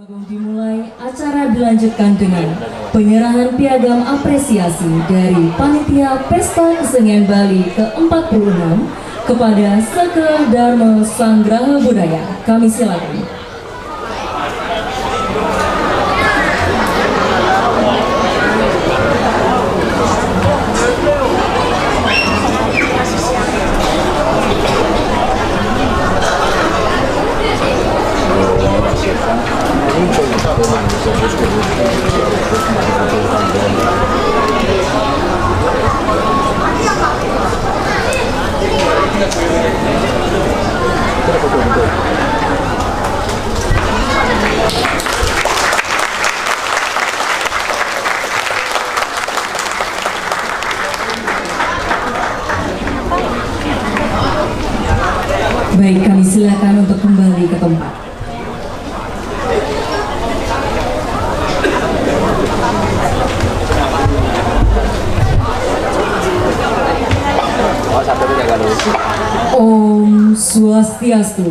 Dimulai, acara dilanjutkan dengan penyerahan piagam apresiasi dari Panitia Pesta Kesenian Bali ke-46 kepada Seke Dharma Sanggraha Budaya. Kami silakan. Baik, kami silakan untuk kembali ke tempat. Om Swastiastu.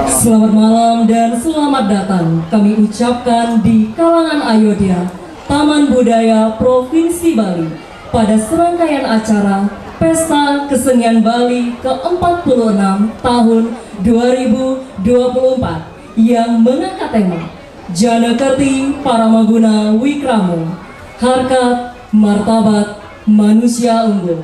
Selamat malam dan selamat datang kami ucapkan di kalangan Ayodhya, Taman Budaya Provinsi Bali pada serangkaian acara Pesta Kesenian Bali ke-46 tahun 2024 yang mengangkat tema Jana Kerti Paramaguna Wikramo, Harkat Martabat Manusia Unggul.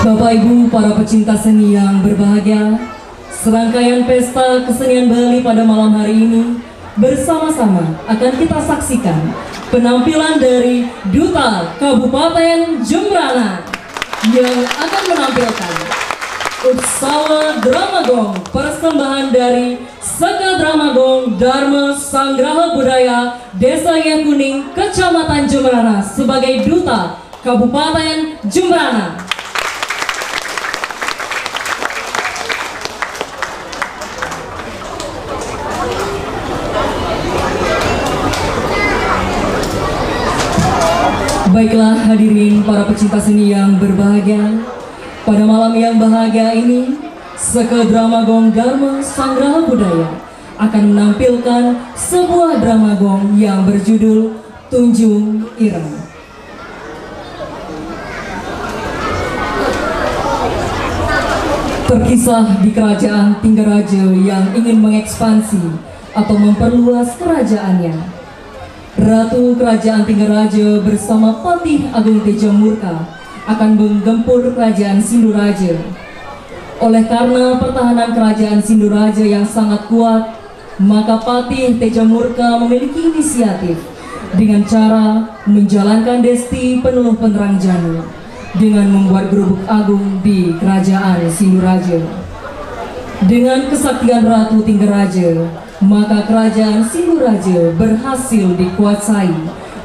Bapak Ibu para pecinta seni yang berbahagia, serangkaian Pesta Kesenian Bali pada malam hari ini bersama-sama akan kita saksikan penampilan dari Duta Kabupaten Jembrana yang akan menampilkan Utsawa Dramagong, persembahan dari Seke Dramagong Dharma Sanggraha Budaya Desa Yakuning, Kecamatan Jembrana sebagai Duta Kabupaten Jembrana. Baiklah hadirin para pecinta seni yang berbahagia, pada malam yang bahagia ini Seke Dramagong Dharma Sanggraha Budaya akan menampilkan sebuah dramagong yang berjudul Tunjung Ireng. Terkisah di kerajaan Tinggaraja yang ingin mengekspansi atau memperluas kerajaannya. Ratu Kerajaan Tinggaraja bersama Patih Agung Tejamurka akan menggempur Kerajaan Sinduraja. Oleh karena pertahanan Kerajaan Sinduraja yang sangat kuat, maka Patih Tejamurka memiliki inisiatif dengan cara menjalankan desti penuh penerang janur dengan membuat gerubuk agung di Kerajaan Sinduraja. Dengan kesaktian Ratu Tinggaraja, maka Kerajaan Sinduraja berhasil dikuasai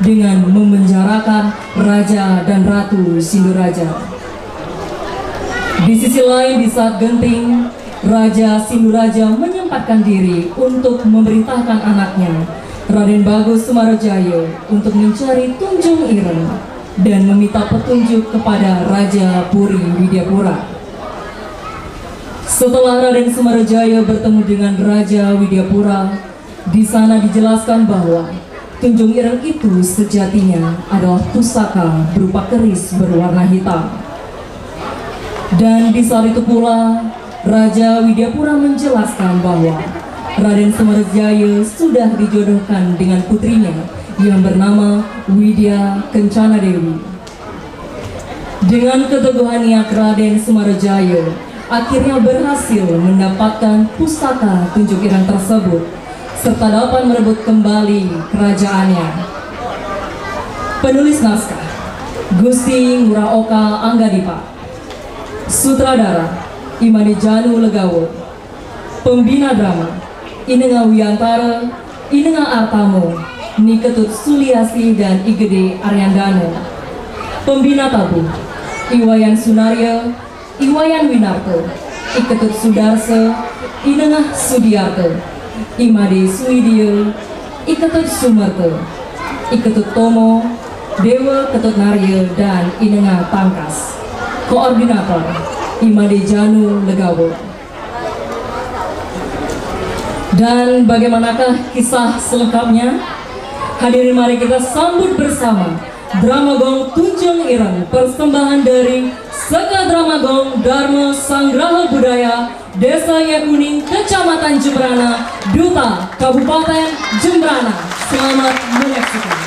dengan memenjarakan Raja dan Ratu Sinduraja. Di sisi lain, di saat genting, Raja Sinduraja menyempatkan diri untuk memerintahkan anaknya, Raden Bagus Sumarojaya, untuk mencari Tunjung Ireng dan meminta petunjuk kepada Raja Puri Widyapura. Setelah Raden Sumarojaya bertemu dengan Raja Widyapura, di sana dijelaskan bahwa Tunjung Ireng itu sejatinya adalah pusaka berupa keris berwarna hitam. Dan di saat itu pula Raja Widyapura menjelaskan bahwa Raden Sumarojaya sudah dijodohkan dengan putrinya yang bernama Widya Kencana Dewi. Dengan keteguhan niat Raden Sumarojaya akhirnya berhasil mendapatkan pusaka Tunjung Ireng tersebut serta dapat merebut kembali kerajaannya. Penulis naskah Gusti Ngurah Oka Anggadipa, sutradara Imade Janu Legawo, pembina drama Inenga Wiyantara, Inenga Artamo, Niketut Suliasi dan Igede Aryandano, pembina tabu Iwayan Sunaria, Iwayan Winarto, Iketut Sudarse, Inengah Sudiarto, Imade Suidio, Iketut Sumarto, Iketut Tomo, Dewa Ketut Narya dan Inenga Tangkas. Koordinator Imade Janu Legawo. Dan bagaimanakah kisah selengkapnya? Hadirin, mari kita sambut bersama Drama Gong Tunjung Ireng, persembahan dari Seka Drama Gong Dharma Sanggraha Budaya Desa Yakuning, Kecamatan Jembrana, Duta Kabupaten Jembrana. Selamat menyaksikan.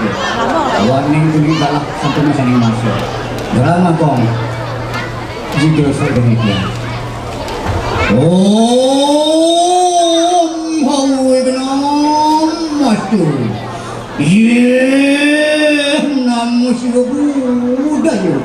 itu. Warning kuning galak sampai masa ini masuk. Drama kong. Jika saya demikian. Oh, hawe kenam masuk. Ye, namu si budak yo.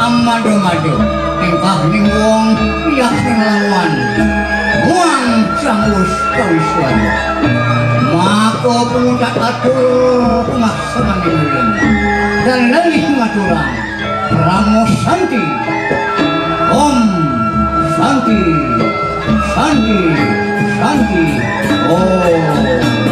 Amado-mado tingkah ning wong piyas ning lawan wong sangus kawiswan maka pengucat atur pemaksaman dimulim dan lalih maturang Ramo Santi Om Santi Santi Santi Om.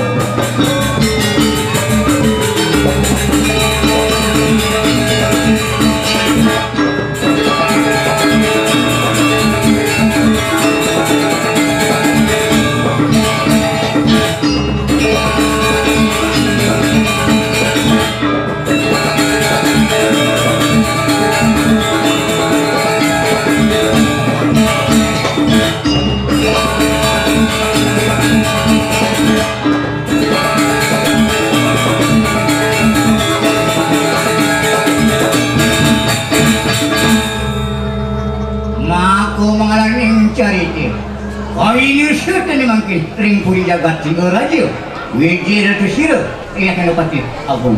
ini sudah mungkin ring puri jagat tinggal aja. Wijir itu sira, ia akan dapat agung.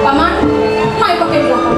Paman, mai pakai belakang.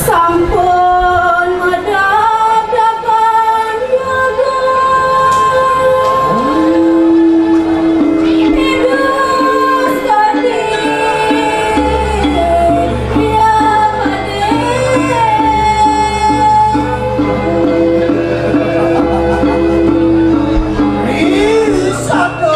Sampun madap-dapan yaga Igus kadi ya pade Risado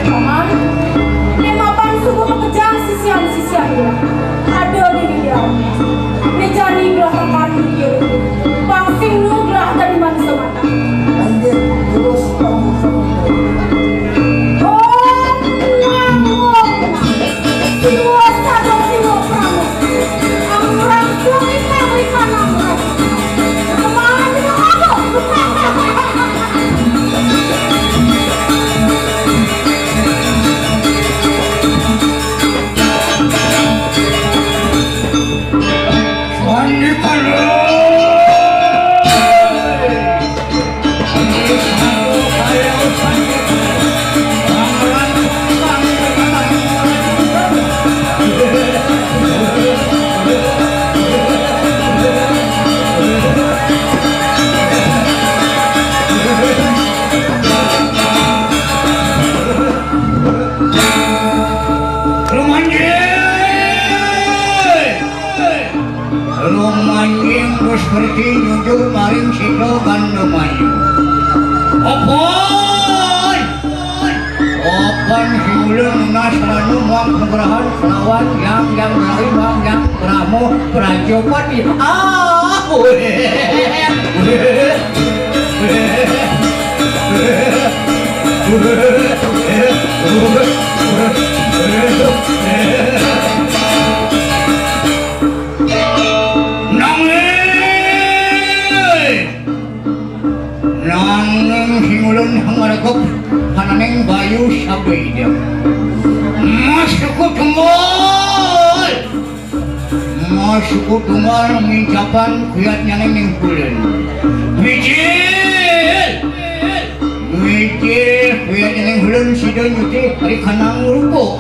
Paman, lima subuh mengejar sisian-sisian dia. Ada di dia. Nejani gelah makan dia. Pangsing nu gelah dari mana semata. terus kamu Dua sadar siwa pramu. Amrang suami kami kan amrang. Kemana dengan aku? Seperti nyujur maring sino bandu maju. Opan siulun nasranu muang kegerahan lawan yang berimbang yang pramu prajopati. Ulun hangaragop hananeng bayu sabay dia masuk tumal mengucapan kuyatnya neng bulan Wijil kuyatnya neng bulan sidon yuti hari kanang rupo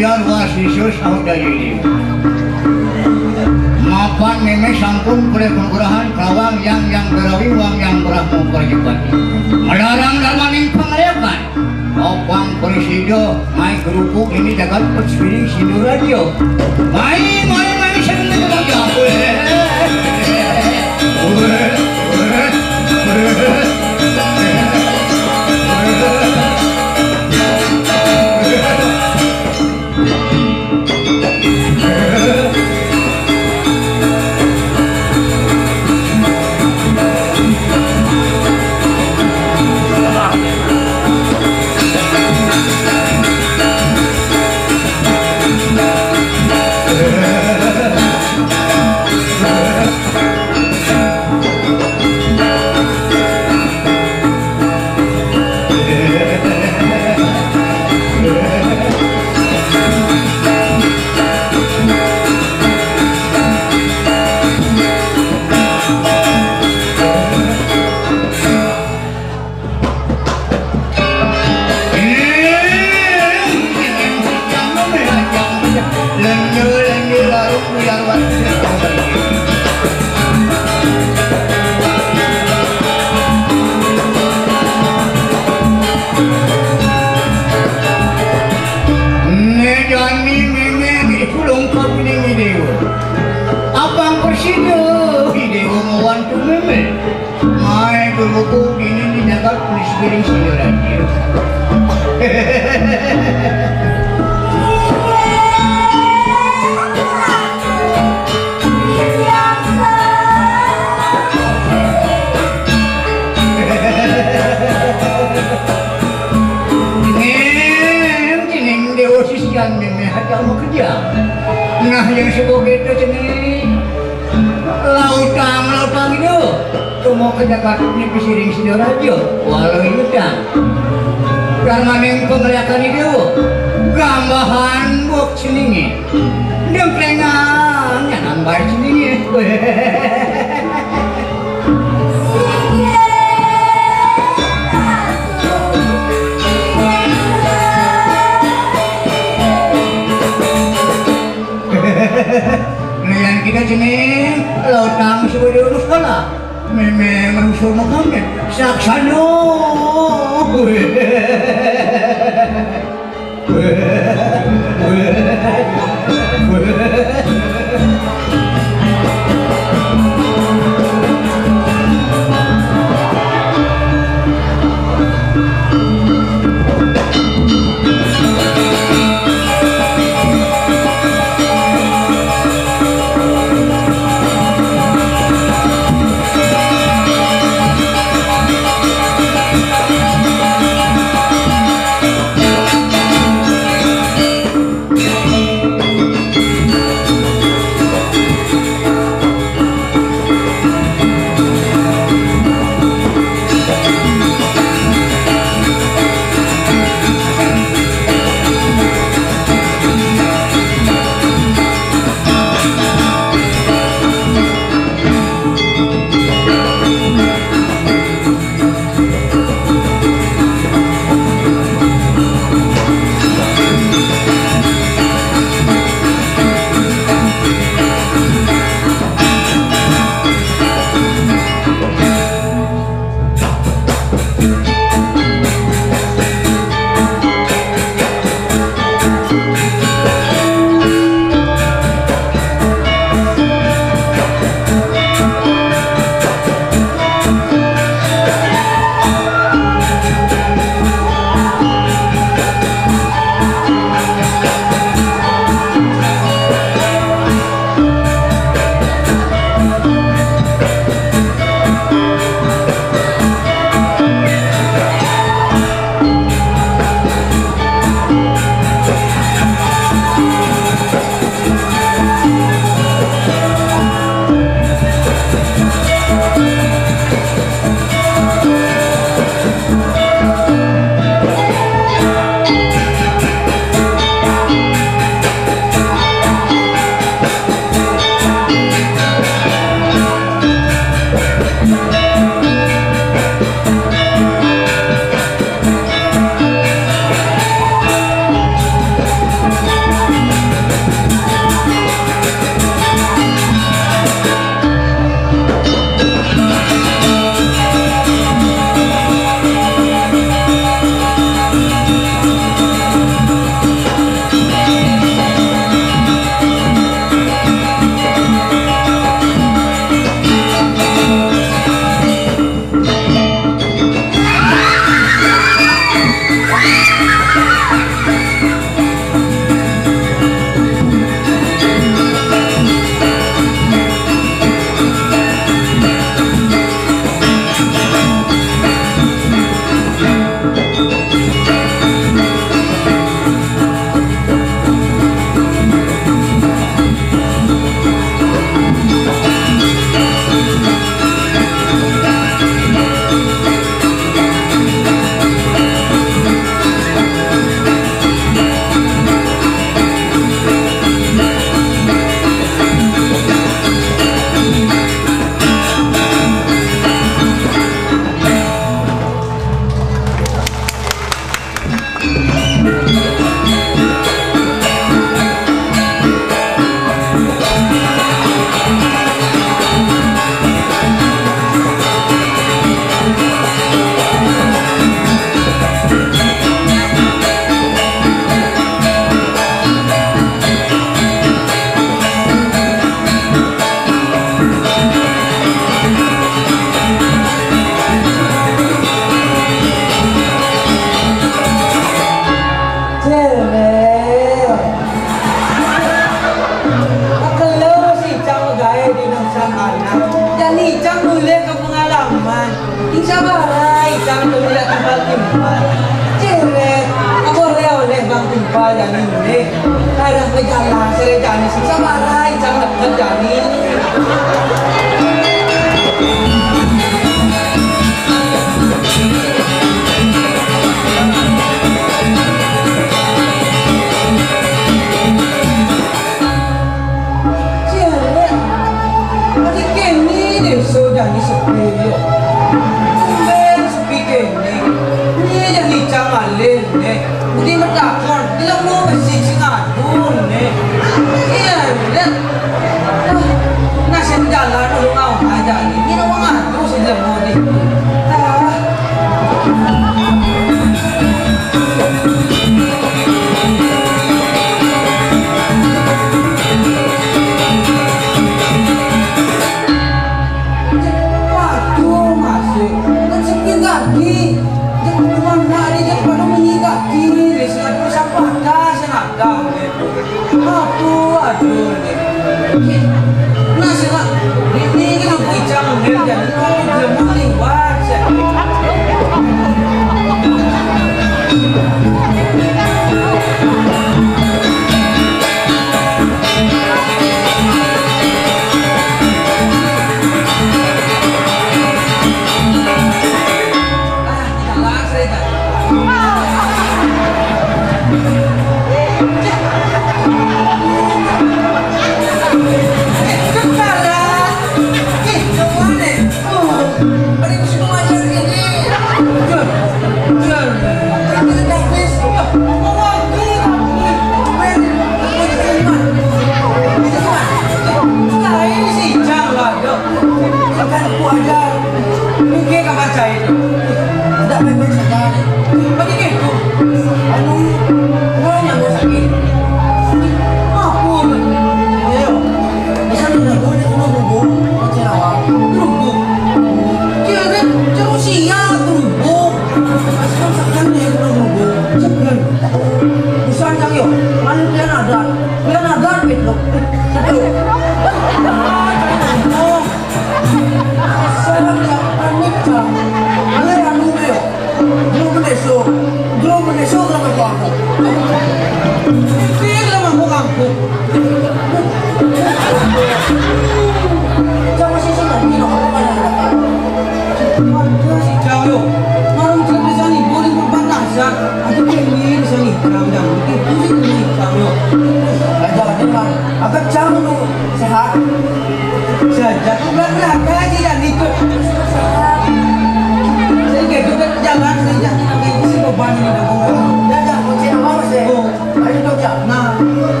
buyar wasisus sauda jadi mapan meme sampun perkurahan kawang yang berawi wang yang berahmu perjepati melarang damaning pengaliakan opang presido mai kerupuk ini jagat perspiring sindu radio mai seneng dengan mau ke Jakarta ini pisiring si radio walau yudang karmaning pengeliakan itu gambahan buk seningi demplengan yang baik seningi Lian kita sini lautang sebagai urus kala memang rusuh makamnya saksano Jangan lu masih cingadun nih. Iya, lihat. Nasi jalan lu mau aja. Ini lu ngadu sih mau di.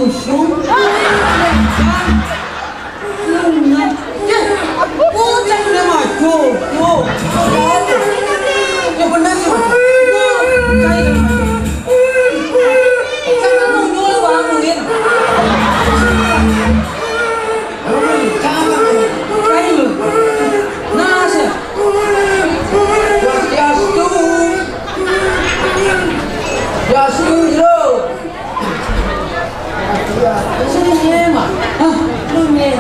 usung. Lungat. Pucang na macho. Ya benar sih. Kayak sana nunggu bangunin. Kayak nasa. Yastu lo. Sini mah. Hah, lu nih.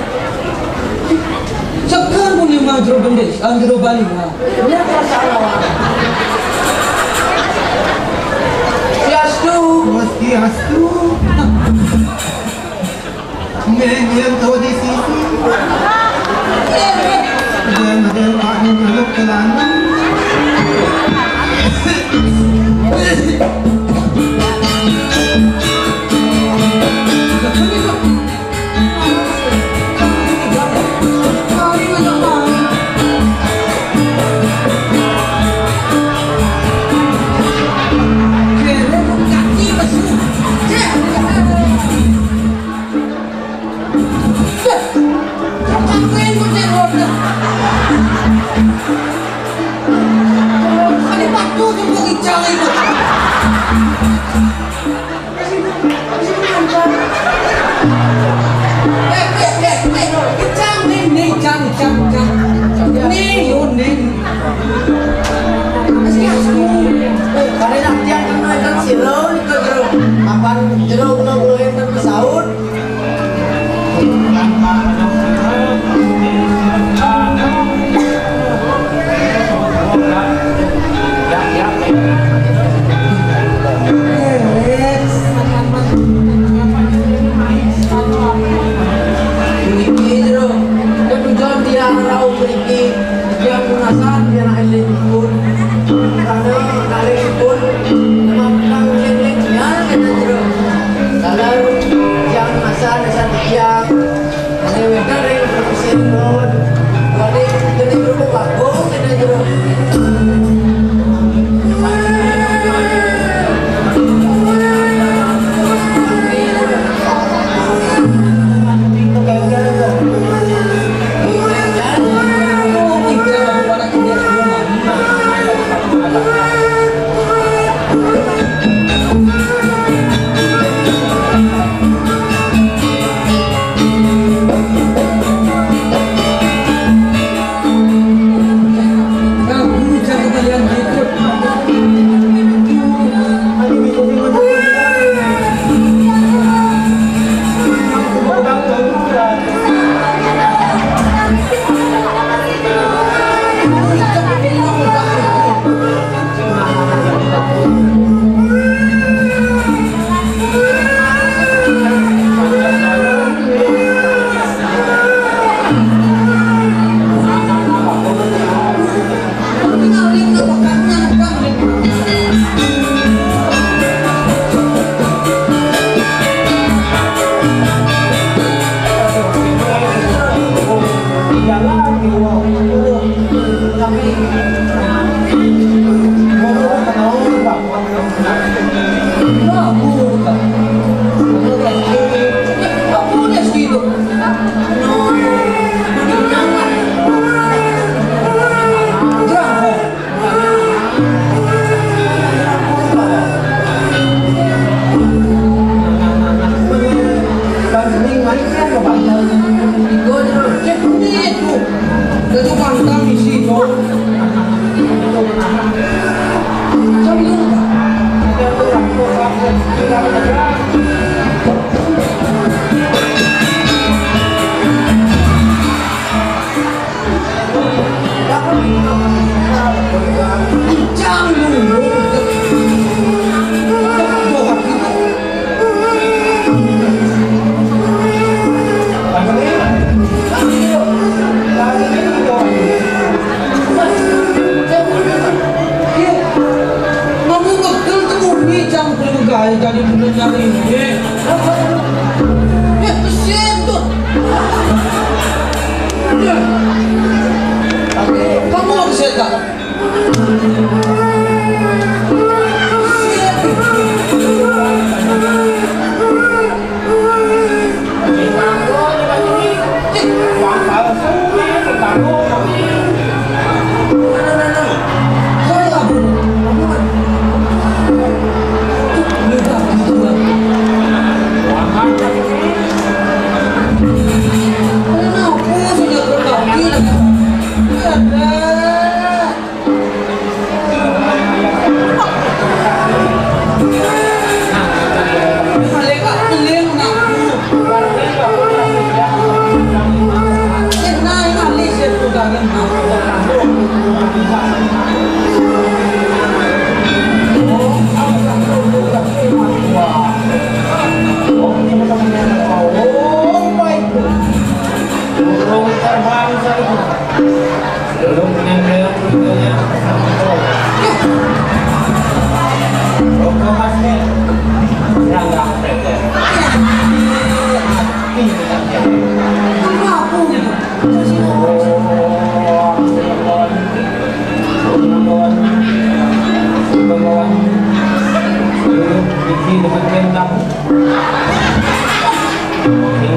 Sekarang pun yang majro bendes, andro balik lah. Ini apa salah? Yastu. Yastu. Mengian tahu di sini. Dan aku ngeluk ke lana.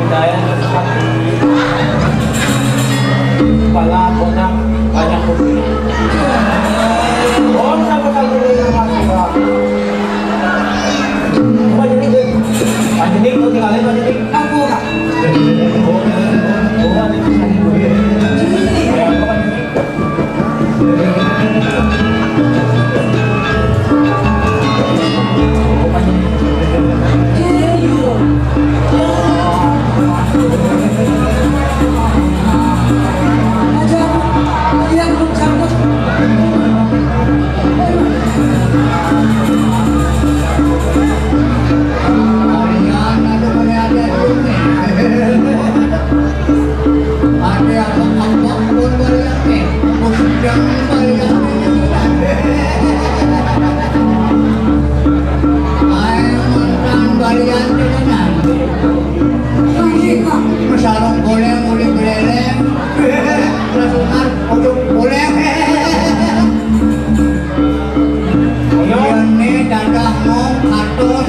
daya seperti kepala botak banyak putih. Oh, sama-sama dulu sama siapa? Panjenik tuh tinggalin Panjenik. Aku kak. Oh, ada di sana dulu ya. Ya, Panjenik. Sarung boleh mulai beleleng, lasungan ujung boleh. Ini dadah mau katos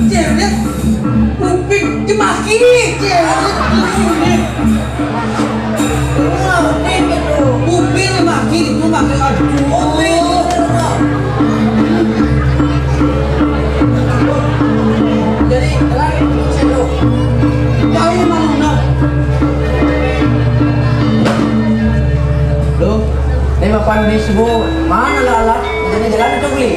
Jerit, kuping jemaki. Jerit, kuping jemaki itu maki aduh. Jadi lagi selo. Kau mana? Loh, ini mapan di sebuah mana lalat? Jadi jalan itu beli.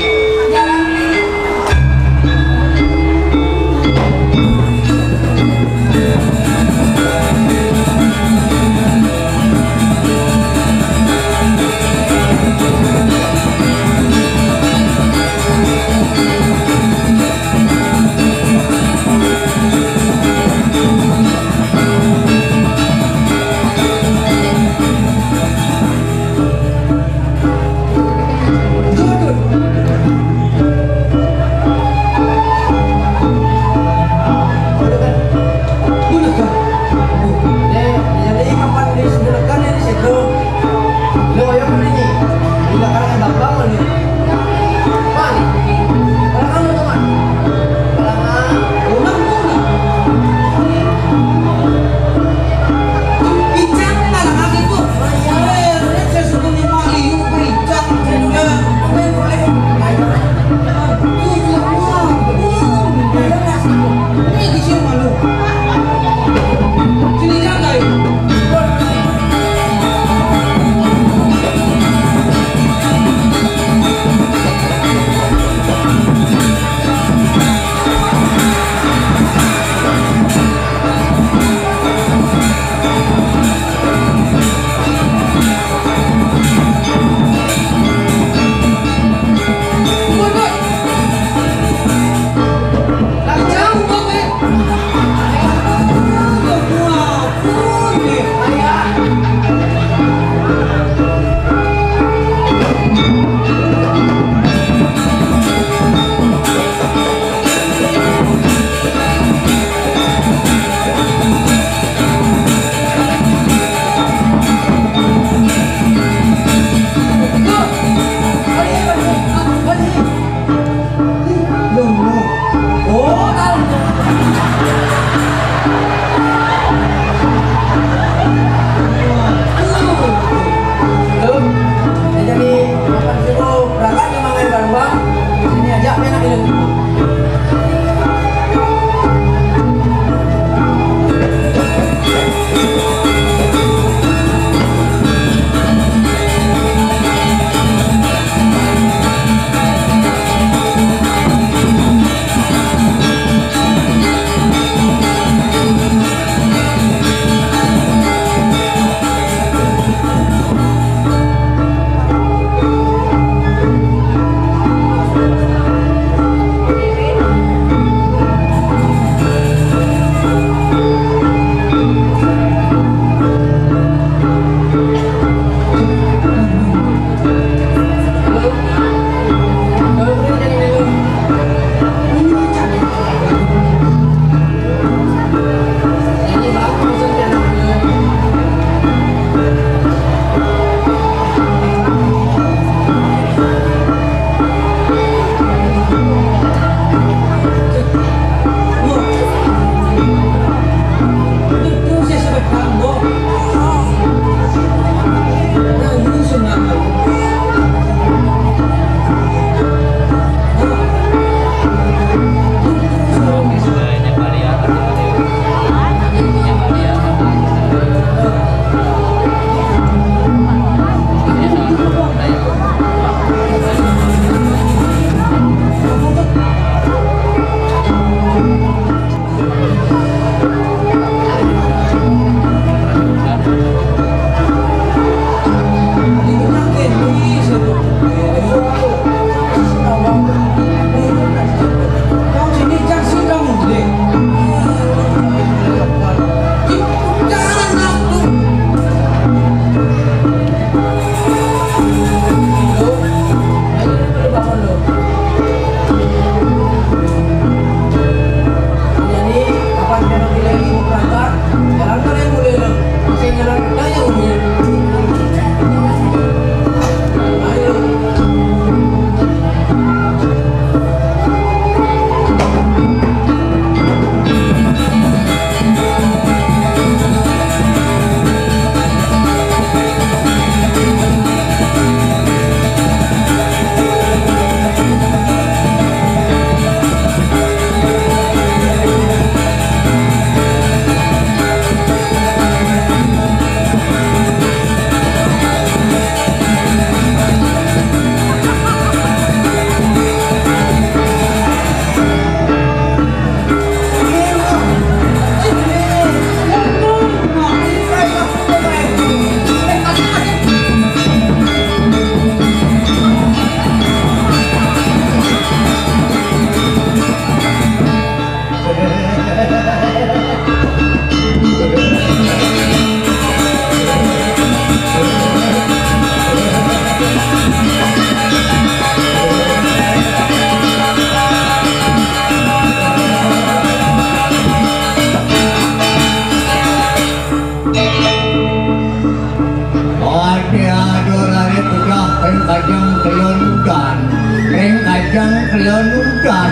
geludan.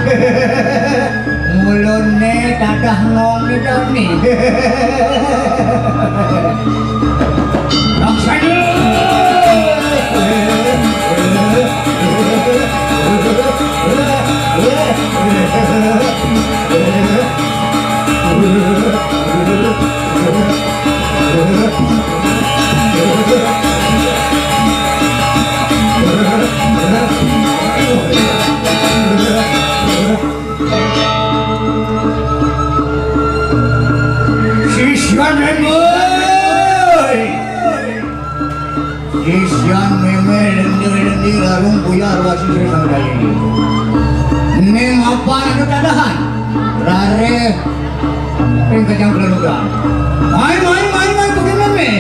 Mulune dadah ngong didoni. Laksana. Sisyan meme lendir-lendir larung buyar wasi sesang ini. Neng apa itu dadahan? Rare pengkajang geludan. Main begini me.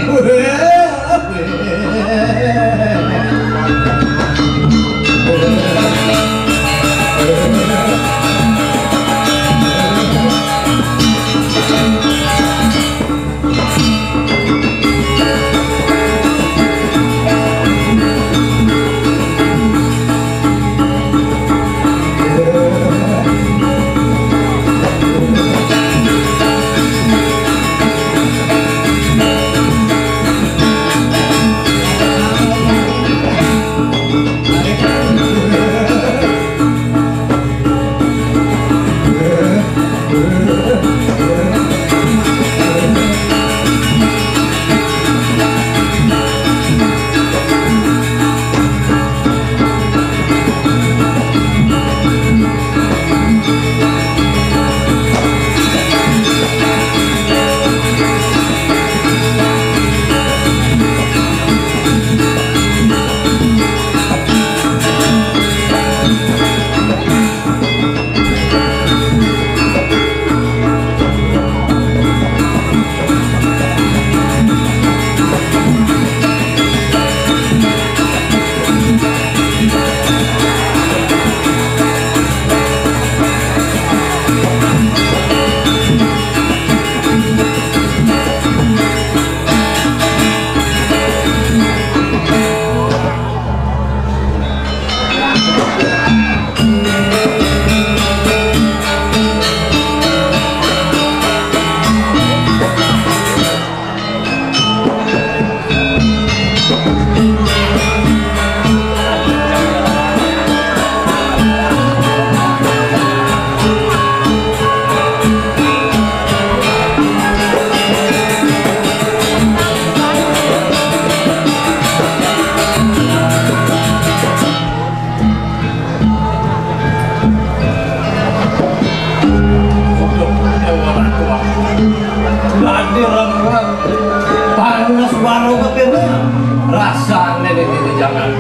Rasanya di jangan.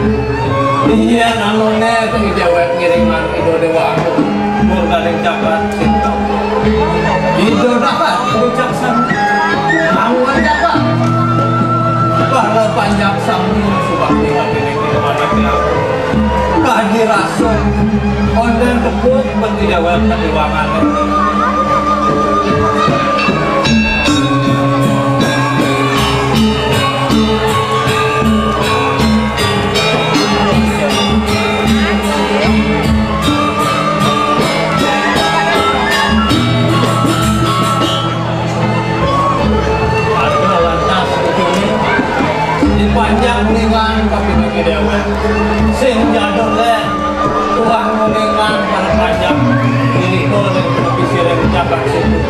Iya, nanone tinggi dewek ngiriman ido dewa aku. Murganing jabat cinta. Ido dapat bijaksana. Angwan dapat. Para panjang sami subah tinggal ini mana kita. Kaji rasul. Onden kebut bagi dewek kediwangan. Panjang kuningan tapi bagi dewa sing jadul le tuang kuningan para panjang ini kau yang lebih sering jabat situ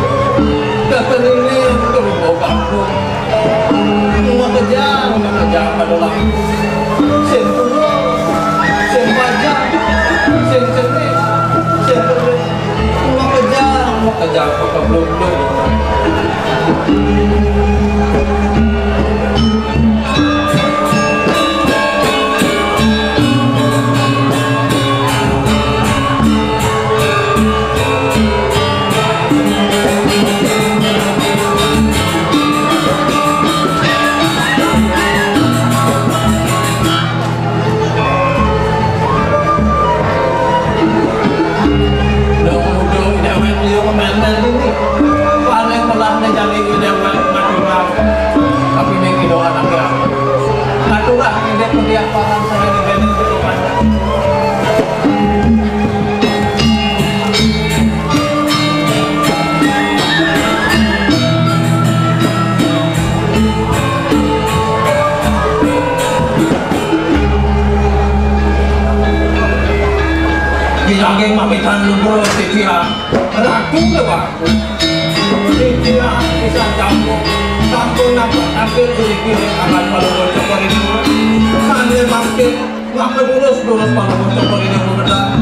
keterulir terubah kampung semua kejang adalah sing turun sing panjang sing cerdik sing cerdik semua kejang pakai belum ini Angin mamitan lubro titiang ratu lewaku titiang bisa campur kampung nampak tampil kiri-kiri akan palungan cokor itu sambil makin ngapa durus-durus palungan cokor ini benar.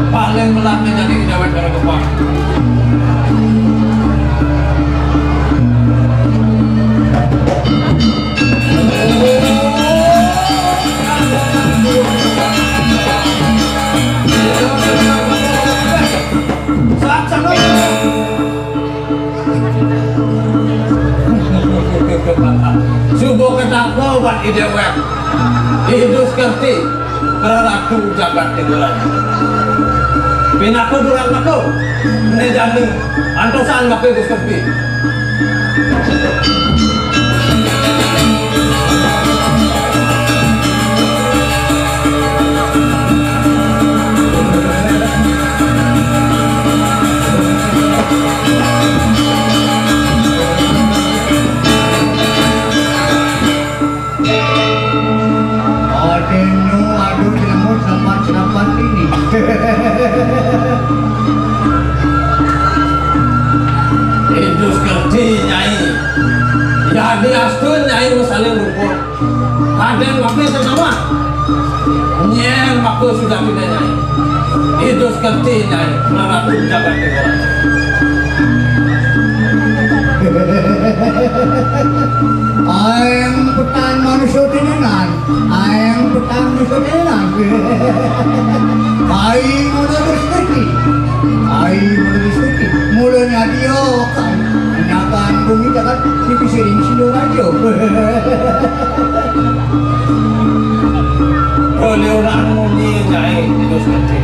Paling melatih jadi dewek dari kepala. dewek hidus kerti keratu jagat tinggalan pinaku durang aku nejani antosan ngape hidus kerti hidus kerti nyai jadi astun nyai saling rukun kadang ngape sama nyen aku sudah tidak nyai hidus kerti nyai keratu jagat tinggalan Ayang petan manusia tenan, ayang petan manusia tenan. Aing muda berseperti, mulanya dia kan, menyakan bumi jagat dipisirin sidorajo. oleh orang muni nyai hidus kerti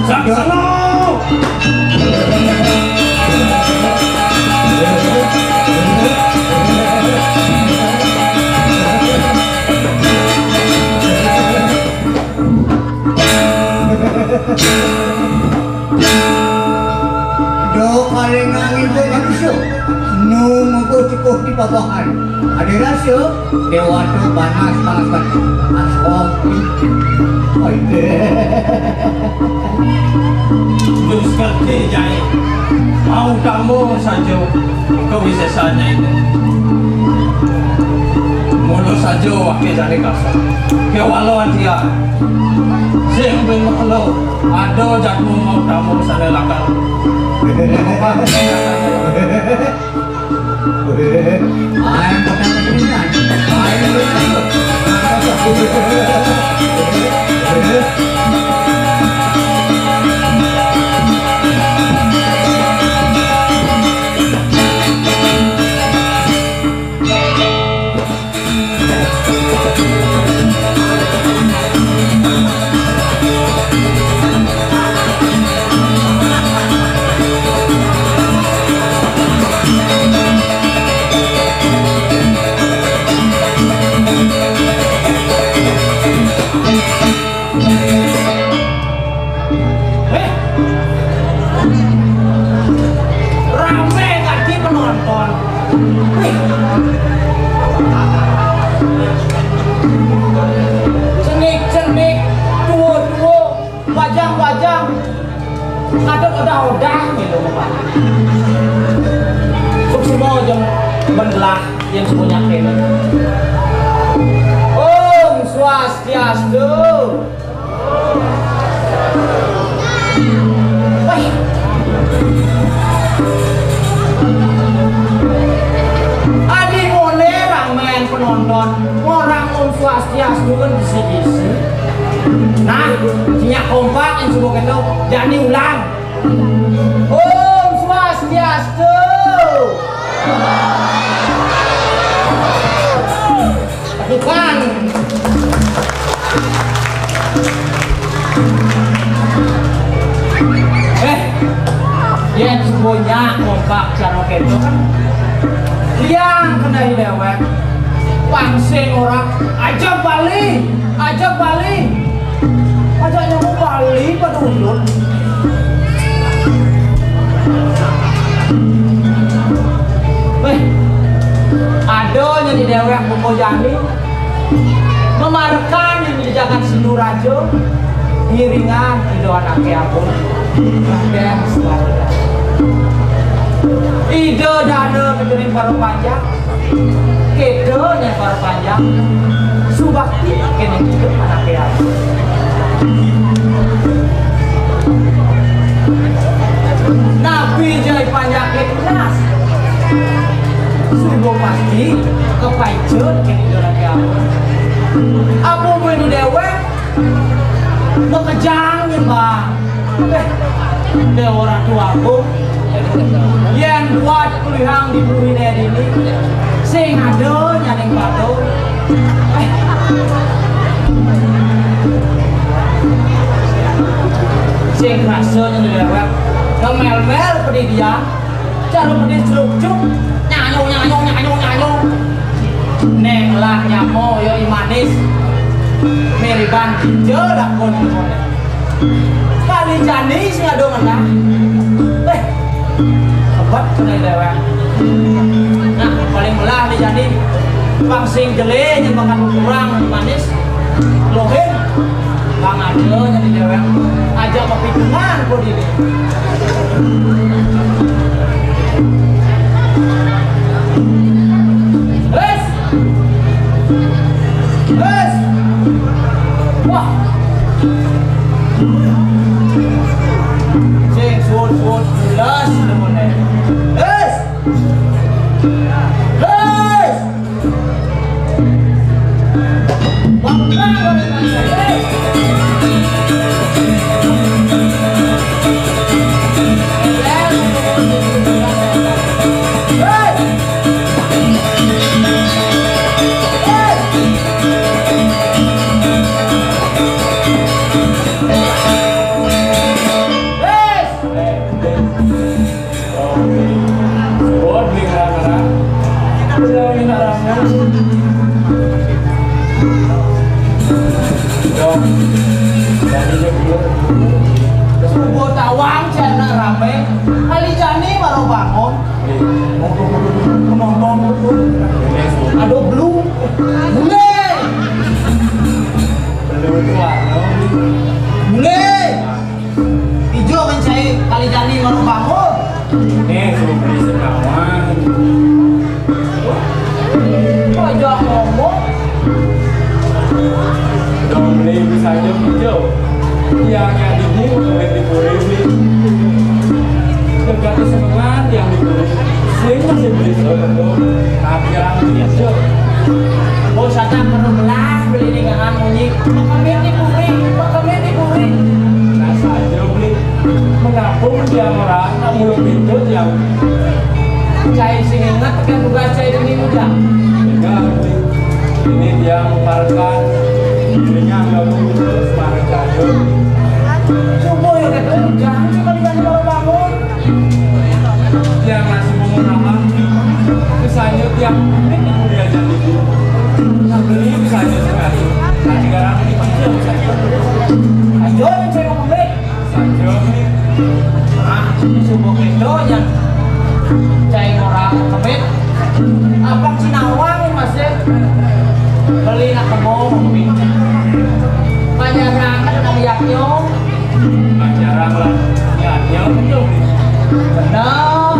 Saksana Do paling angin tu manusia, nu mengkucukuh di babahan. Ada rasa dewa tu panas banget, aswang. hidus kerti nyai mau kamu saja kewisesannya itu mulu saja wakil jadi kasar kewalau dia sing ben maklo ada jadmu mau kamu sana lakar Ayang petan tenan, ayang Rame tadi penonton. Cenik-cenik, duo-duo, wajang-wajang. Kadang udah gitu Bapak. Semua jam mendelah yang semuanya ini. Om Swastiastu. Adi mone ramen penonton orang Om Swastiastu kan bisi-bisi. Nah, sinyak kompak yang semua itu jadi ulang. Om Swastiastu. Bukan. Yang semuanya kompak cara itu kan yang kena dewek pangsing orang ajak Bali ajak nyamuk Bali pada ulun ada yang di dewek buko jani memarkan yang di jagat Sindurajo ngiringan ido anaknya pun dan sebaliknya ide dana menjadi baru panjang kedo yang baru panjang subakti kene hidup anaknya nabi jadi panjang kenas subuh pasti kepaicut kene hidup anaknya apa mau dewe bekejang ya bang Ada orang tua aku yang buat kulihang di bumi ini sing ada nyaning batu sing rasanya dilewat ngemel-mel pendidikan cara pedis jeruk-jeruk nyanyong neng lah nyamo yo imanis meriban hijau dah kon kali jani sing ada mana obat kena lewat nah paling melah di jani bang sing jele yang makan kurang manis lohin bang ada yang di lewat aja kopi dengan kok ini wah sing suut jelas temen subuh tawang cina rame kali jani baru bangun nonton aduh belum mulai hijau kan saya kali jani baru bangun beli sekawan aja ngomong dong beli bisa aja hijau yang di beli dekat semangat yang dibeli sering masih beli solo tapi yang hijau bos ada perlu belas beli dengan munyik kami dipuri nah saja beli mengapung dia orang tak mulut pintu yang cai sing ingat kan tugas cai ini mudah enggak beli ini dia memparkan dirinya nggak begitu semangat saja subuh ya kan jangan cuma diganti kalau bangun dia masih menggunakan misalnya tiap menit dia jadi nah beli misalnya sekali nah 300 di kecil misalnya ayo yang saya ngomong baik saja beli ini subuh itu yang cai orang kebet abang Cinawang masih beli nak kebong banyak berangkat ada biaknya jarang lah ya betul benar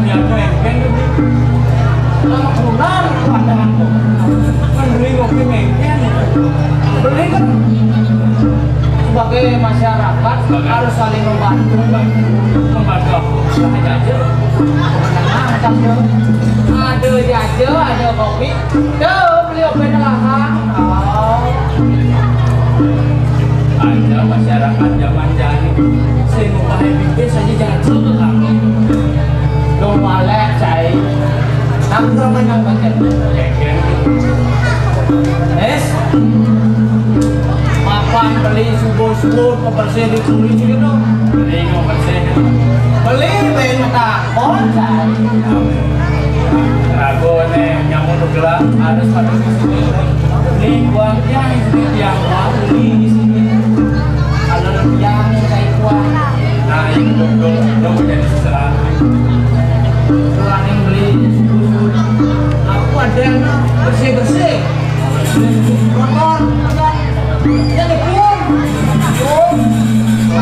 yang mengken lama kerunan pandangan kan beli kopi mengken beli kan sebagai masyarakat harus saling membantu aja ada jaja ada kopi tuh beli kopi lahang ada masyarakat zaman jadi saya mau pakai bibir saja jaja dong malek cai nangkrong menang banget es makan beli subuh pembersih di kuli gitu beli ngopersen beli main takon cai ragu nih nyamuk gelang harus pada di sini beli uangnya yang beli di sini ada yang cai kuah nah itu dong menjadi seserah orang yang beli subuh aku ada yang bersih kotor jadi pun ada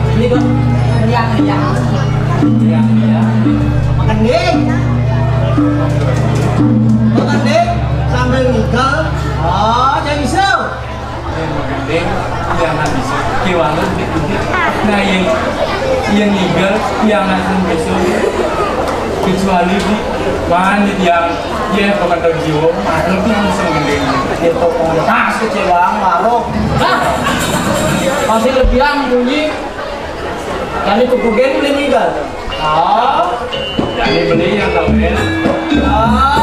ini kan yang makan deh sambil nikah jadi bisa yang bisa kiwalan nah yang nigel yang langsung besok kecuali di wanit yang dia pemantau jiwa makhluk yang senggending Itu komunitas kecewaan warung. Nah, masih lebih bunyi. Kali kebugen beli meninggal. Ah, jadi beli yang tahu ya. ah.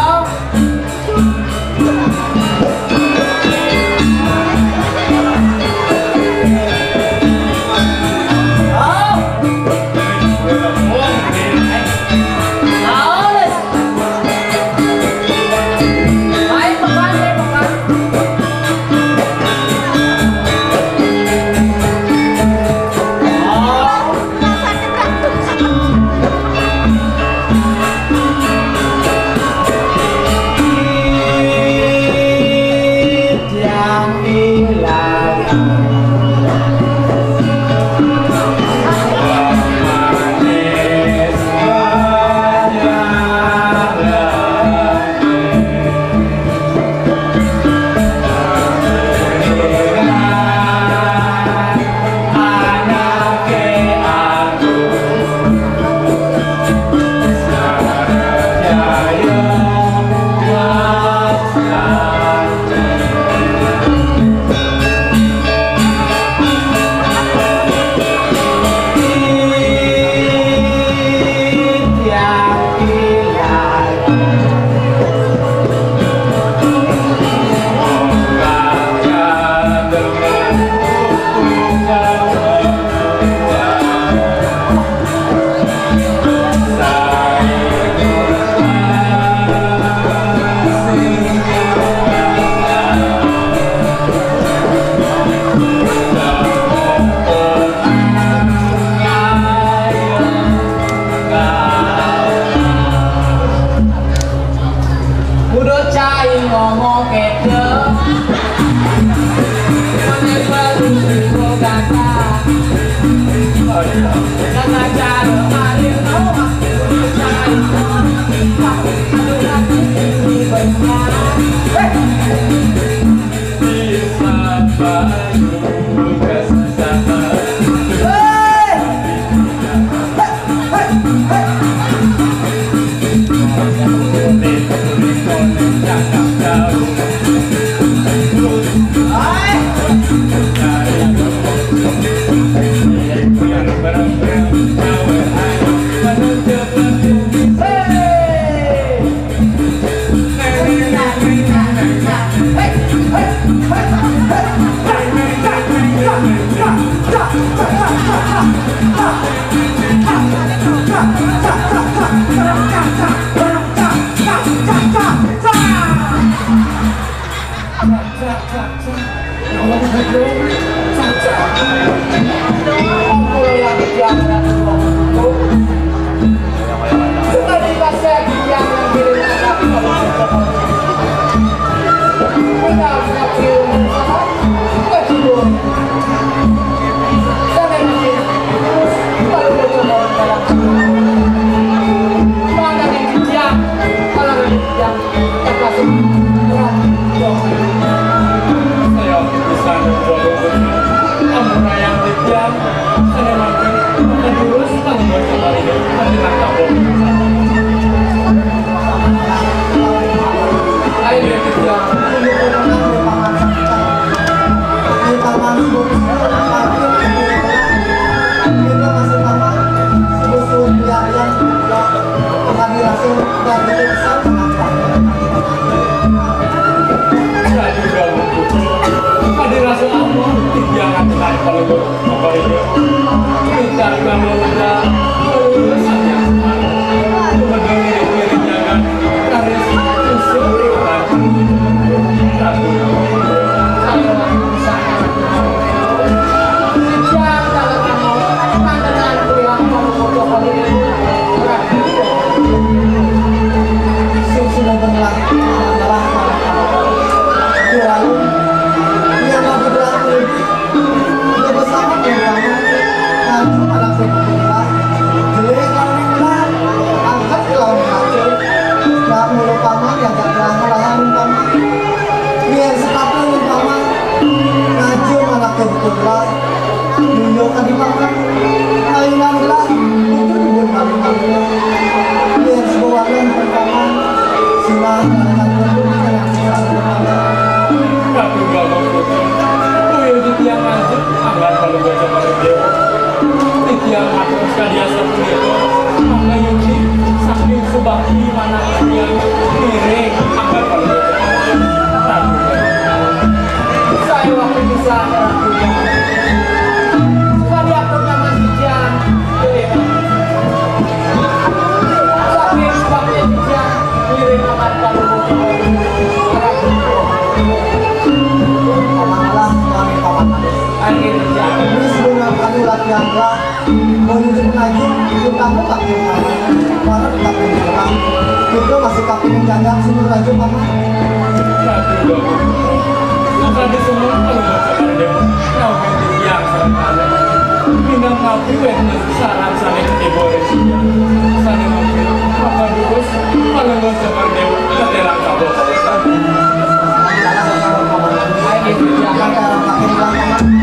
Lalu dia bersama dengan anak sepupunya kalau baca pada dewa tiap aku sekali asal itu mengayungi saking sebaki mana yang miring agar kalau saya waktu bisa merakunya sekali aku nama sijan saking sebaki sijan miring agar kalau Pamanlah kami paman. Ini sebelum kami latihan lah, menuju lagi itu kamu kaki mana kaki orang itu masih kaki menjaga sumur lagi paman. Akan disebut kalau baca dewa, kau menjadi yang serta minang kapi dengan saran saling diboresinya, saling mungkin apa lurus kalau baca dewa ketelang kabel. Jangan dalam kaki paman.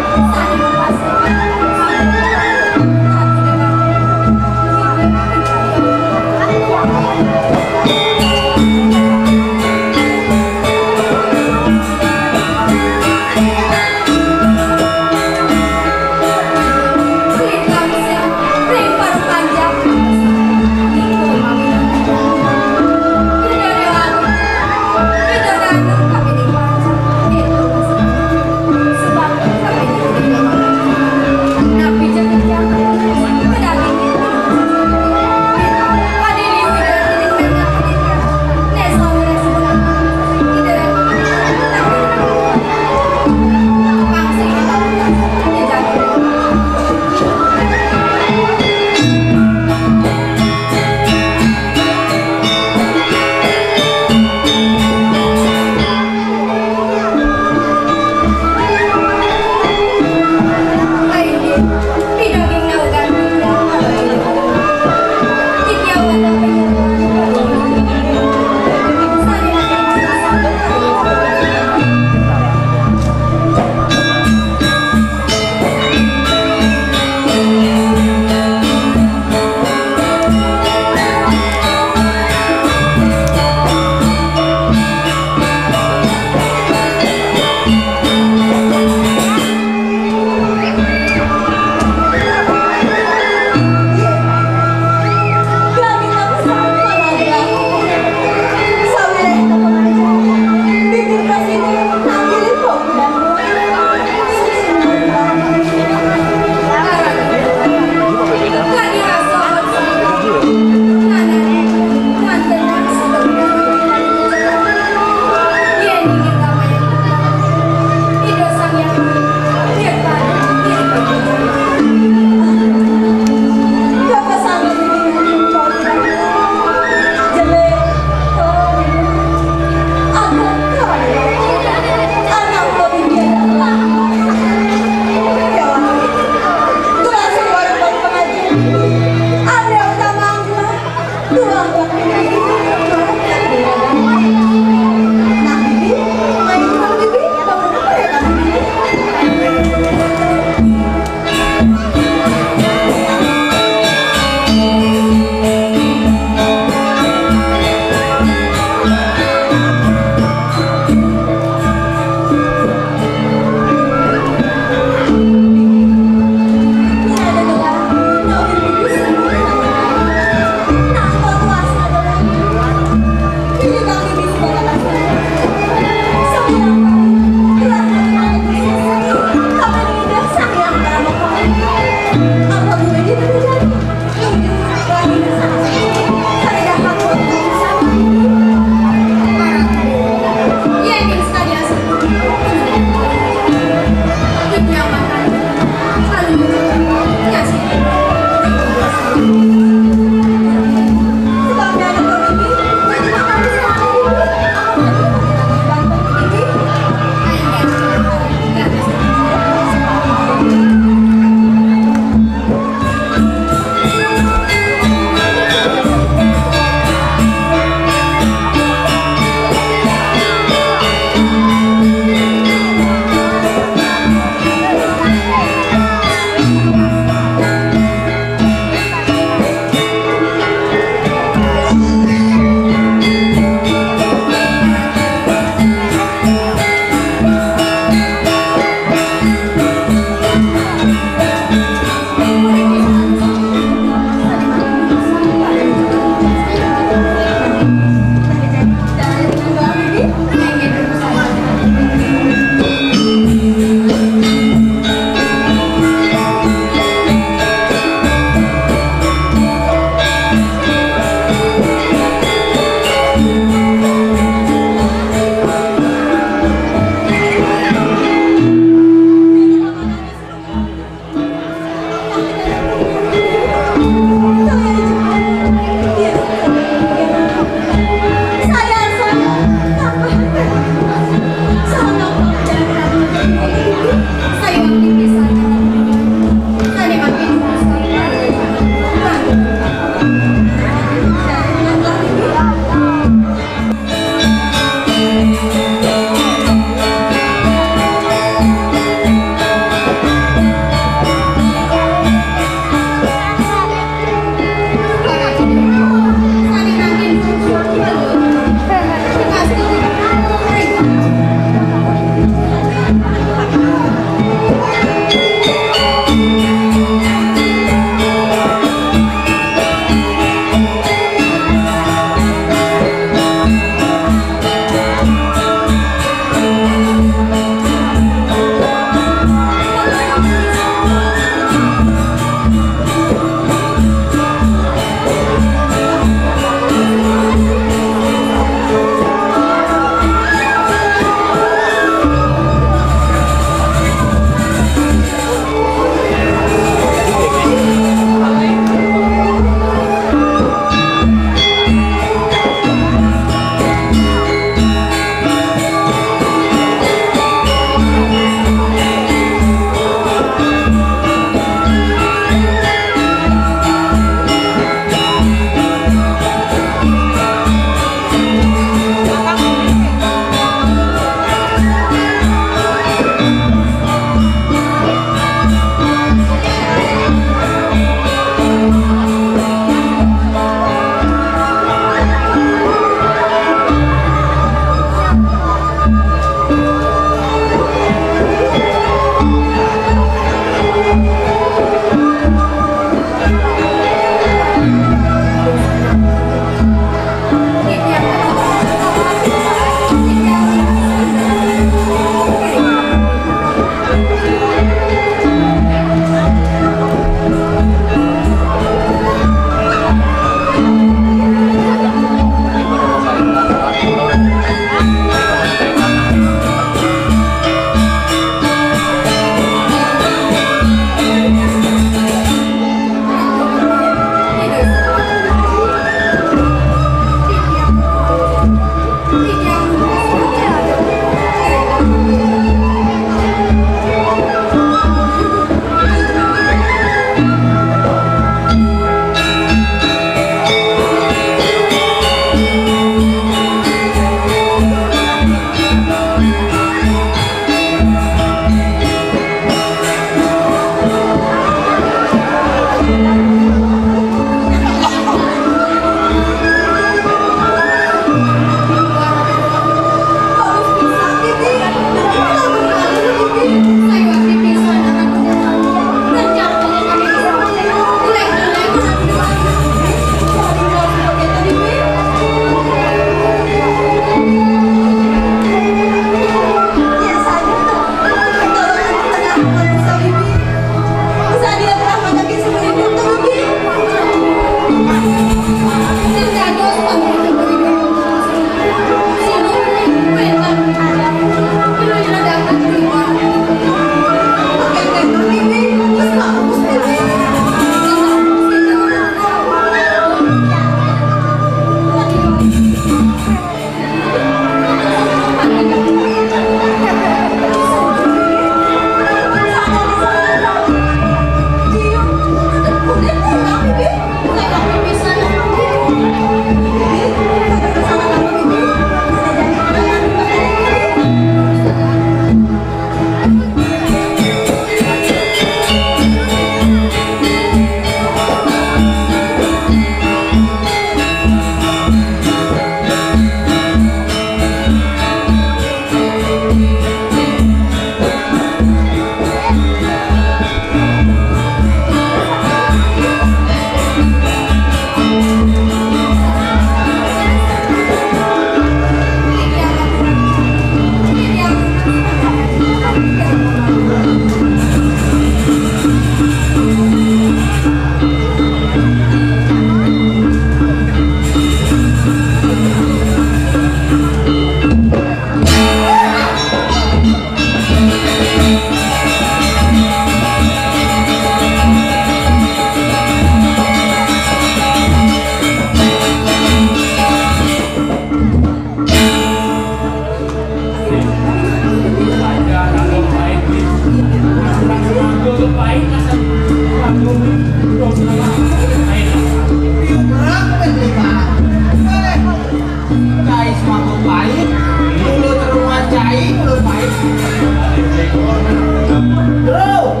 Bro,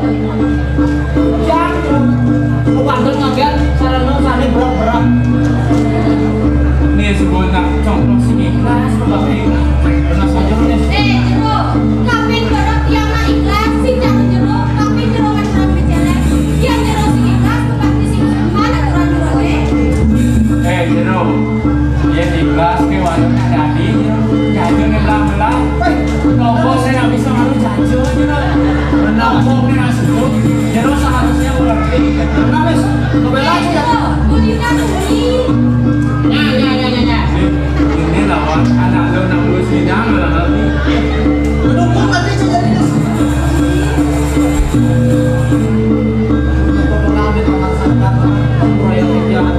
jangan bandel ngagen sarana sani berak-berak. Ini sebuah nak contoh sini kelas tapi pernah saja nih. Jero, kapin berak yang nak ikhlas, sing jangan jero, kapin jero kan orang berjalan. Yang jero sing ikhlas, kepati sing mana orang jero Jero, dia di kelas ke warungnya tadi, jajan belang-belang. Nopo saya nggak bisa malu jajan, Jero. Nopo nih masuk, Jero seharusnya mengerti. Kenapa sih? Kebela sih. Kulinan uli. Nya. Ini lawan anak lo 60 sidang lah. Mendukung nanti jadi untuk mengambil melaksanakan proyek yang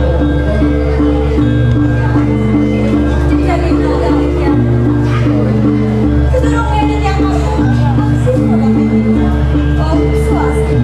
Jadi program yang kedorong edit yang masuk. Sih program ini. Oh, swasta.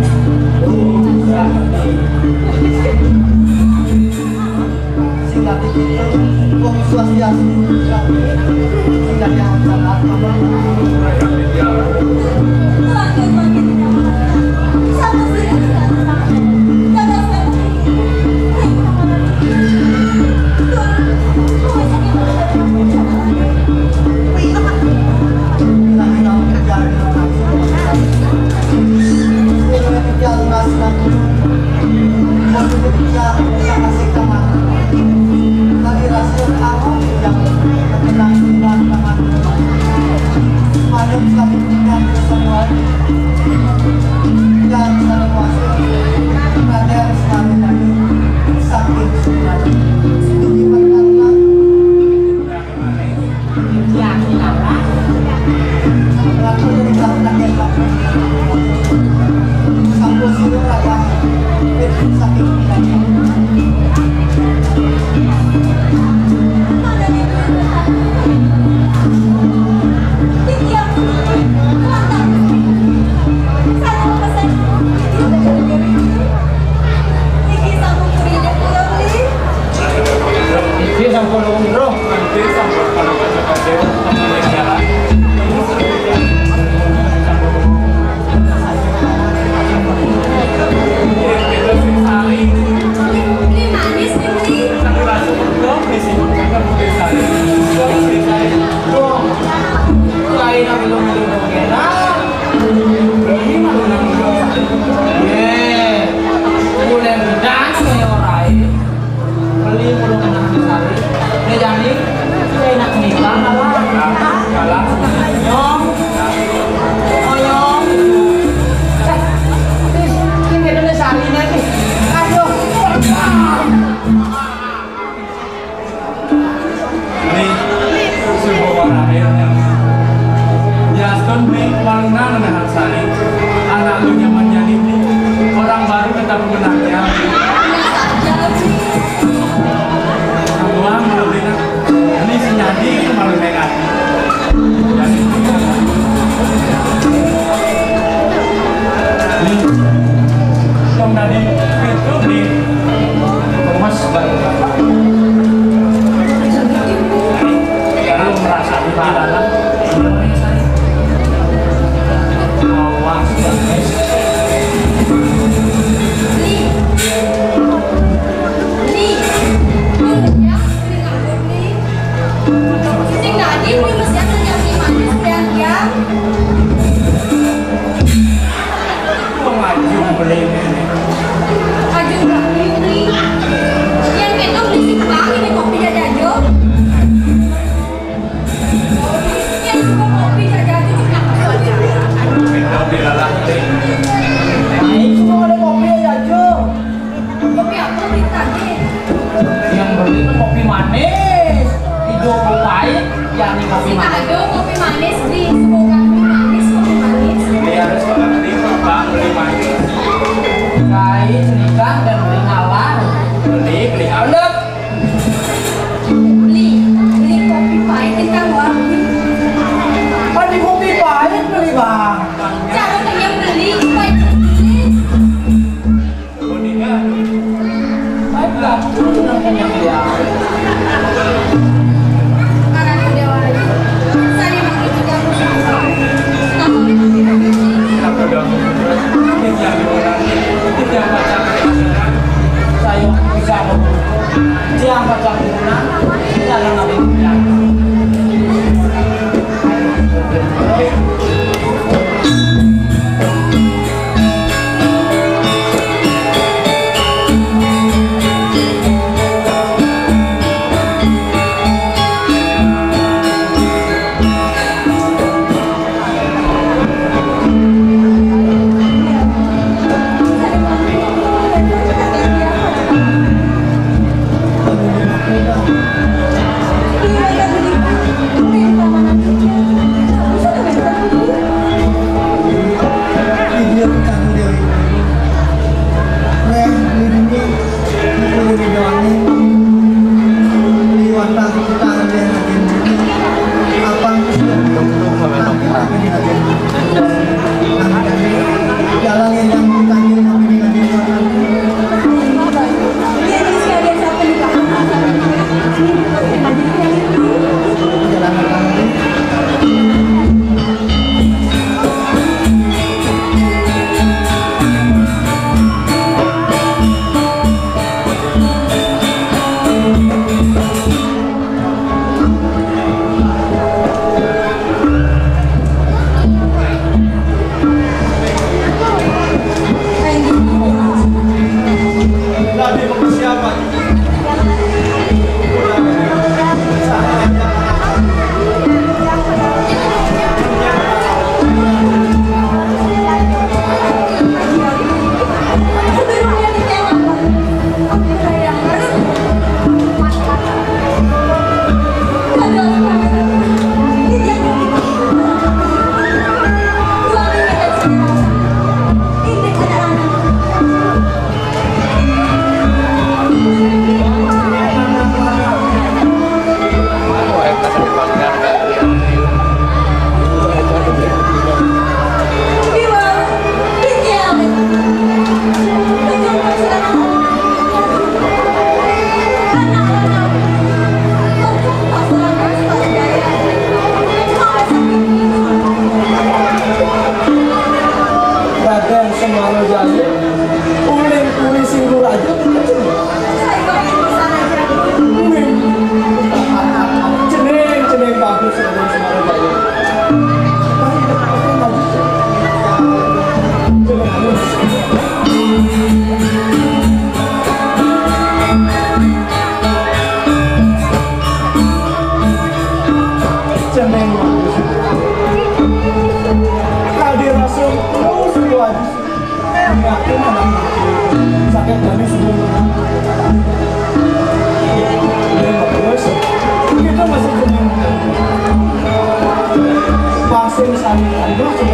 sing saling anu sing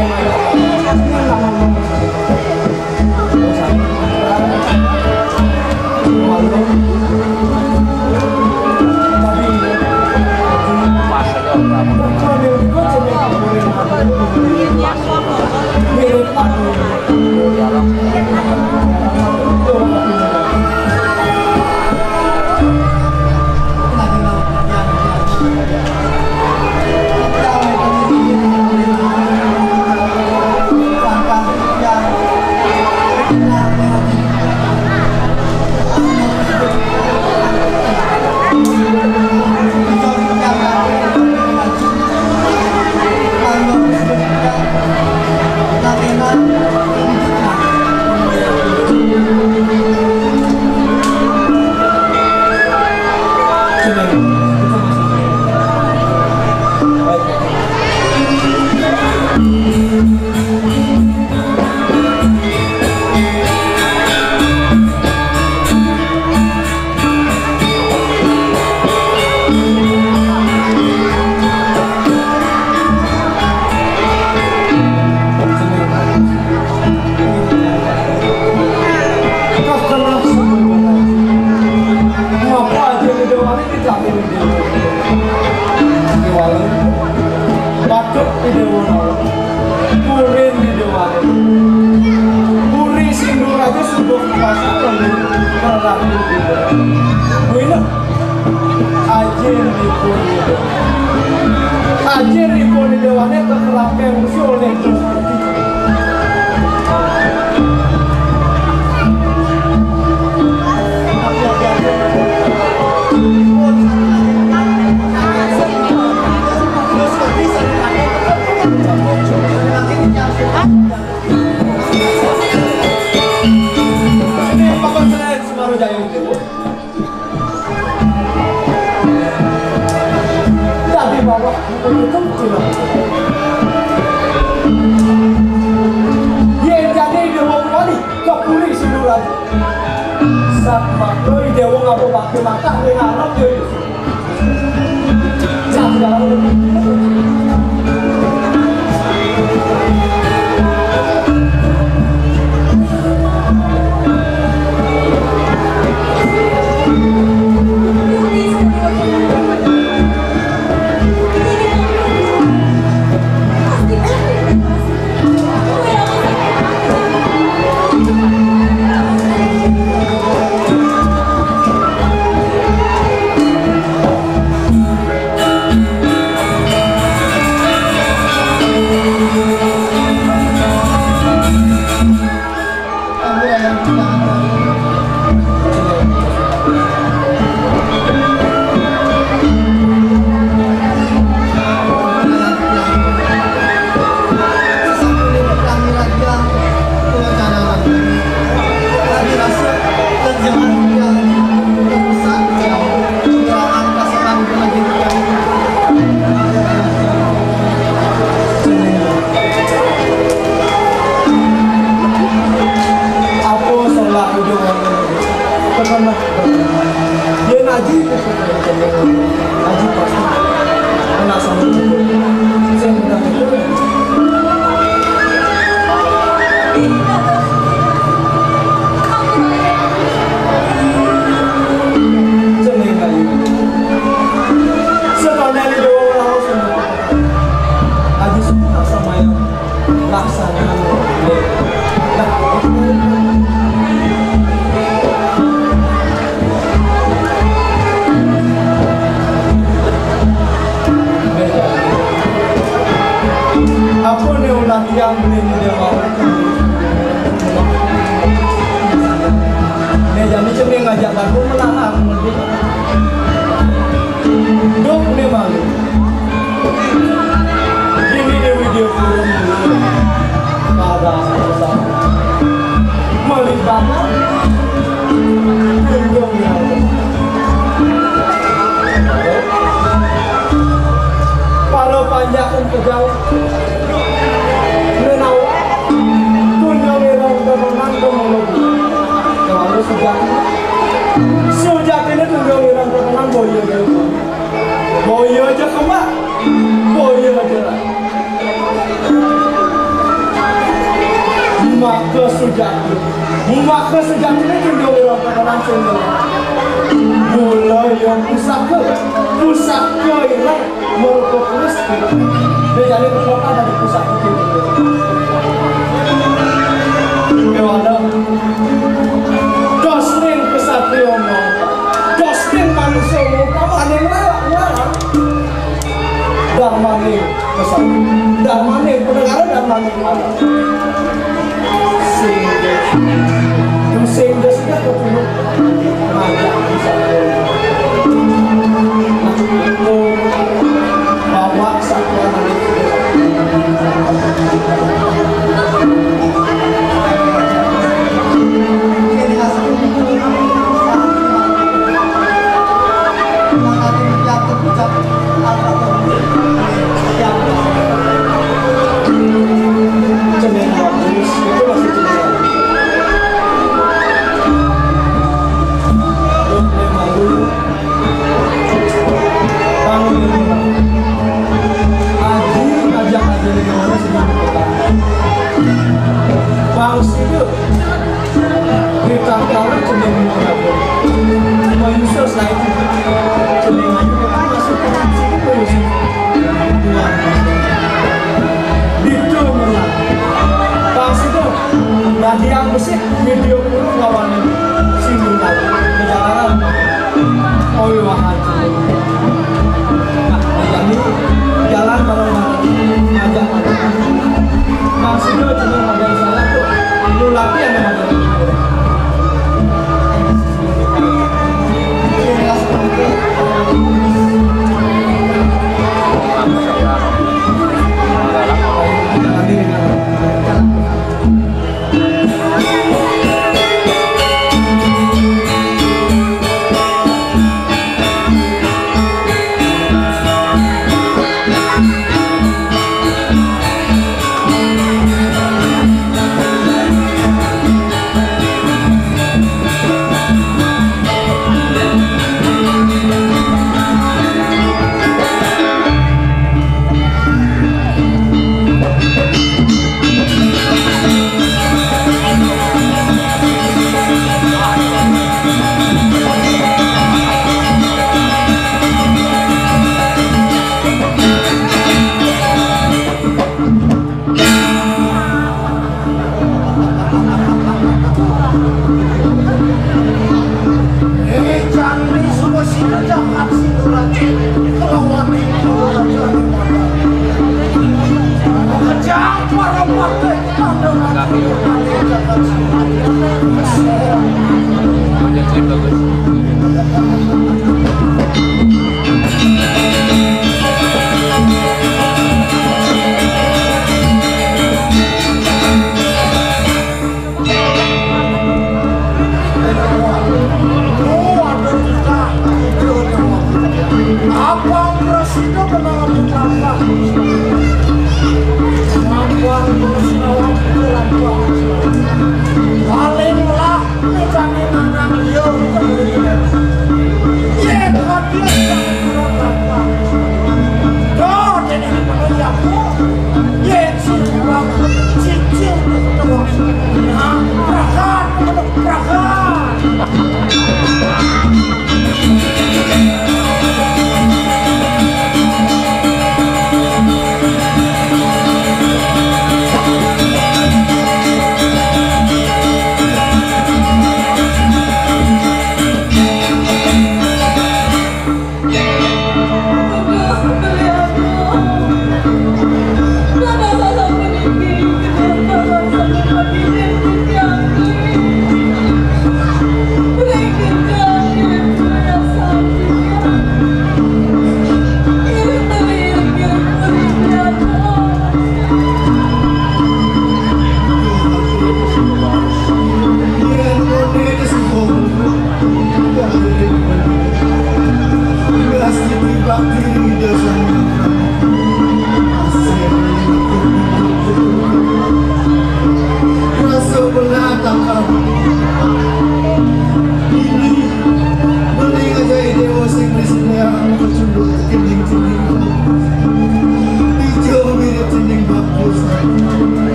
boyo aja kembang, boyo aja lah. Maka sejatinya juga orang orang cendol. Mulai yang pusaka ini merokok listrik. Dia jadi berkota dari pusaka itu. Gimana? Dosning kesatria mau, dosning manusia mau, kamu ada yang lewat. Dharmane kesatria, dharmane pendengaran, dharmane malam. Sehingga sudah ketemu mengajak misalnya itu bawa satu anak cemen bagus itu masih cemen. Bangsa itu ditangkap cuma mengaku manusia selain itu cuma kita masuk ke sini terus Tuhan itu menang bangsa itu dan yang musik video itu lawannya singgung lagi berjalan oh iya haji jadi jalan bareng-bareng ajak maksudnya cuma ada salah tuh lu lagi yang ada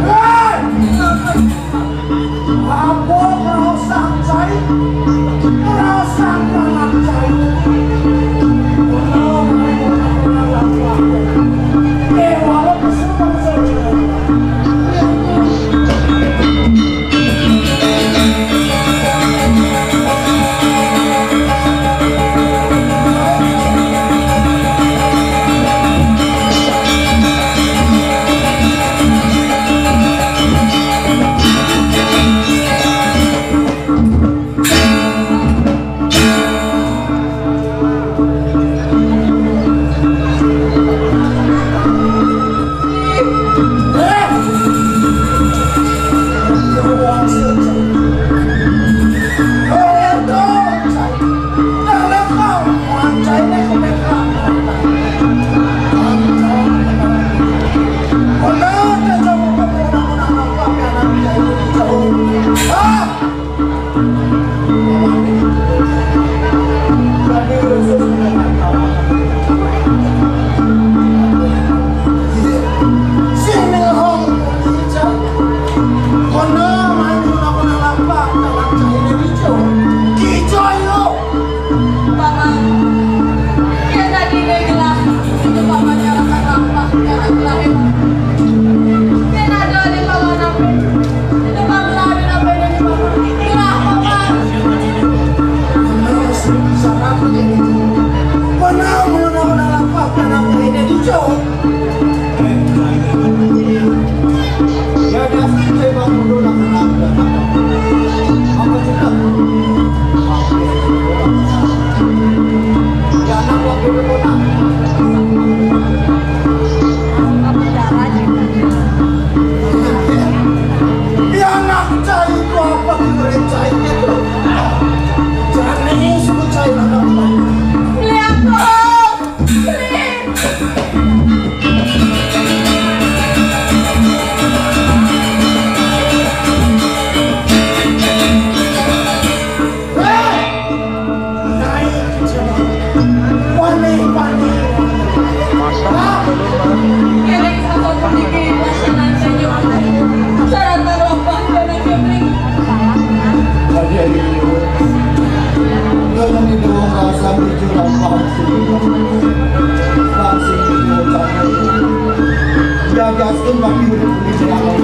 Hey! diaskan bagi udah jalan.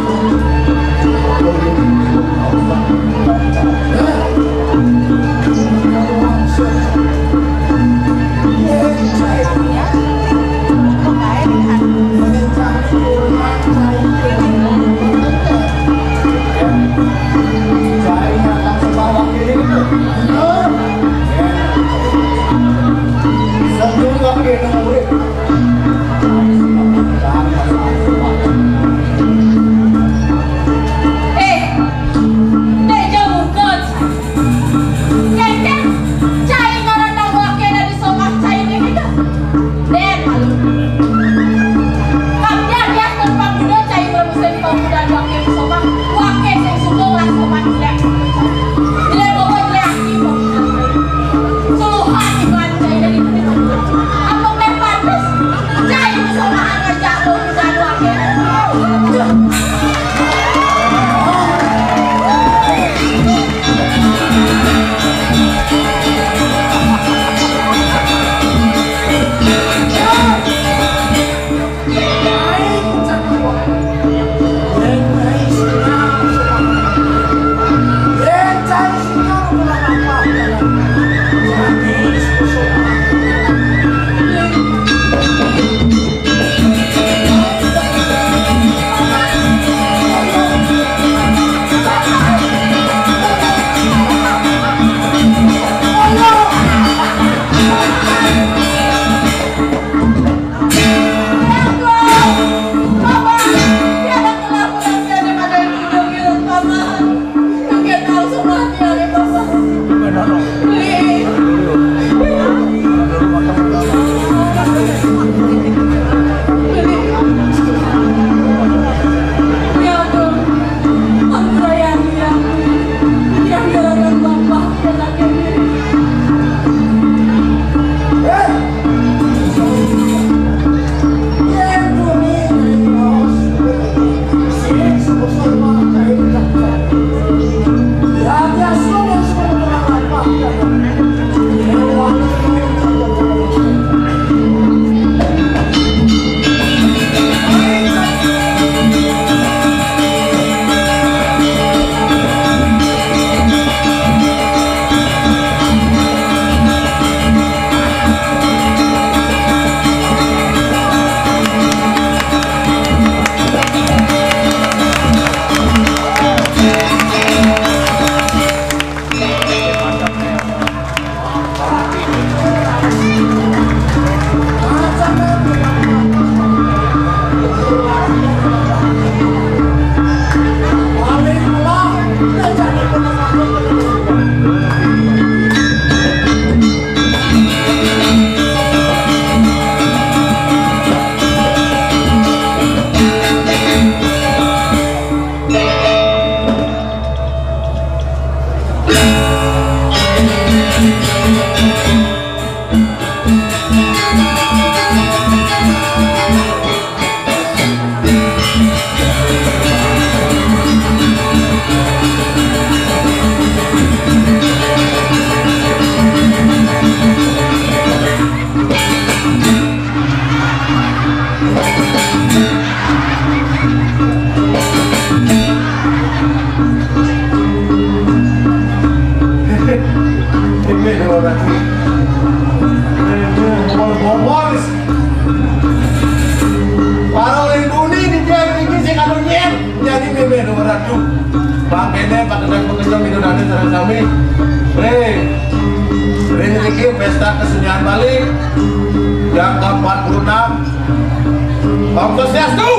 Pesta Kesenian Bali yang ke-46. Om Swastiastu.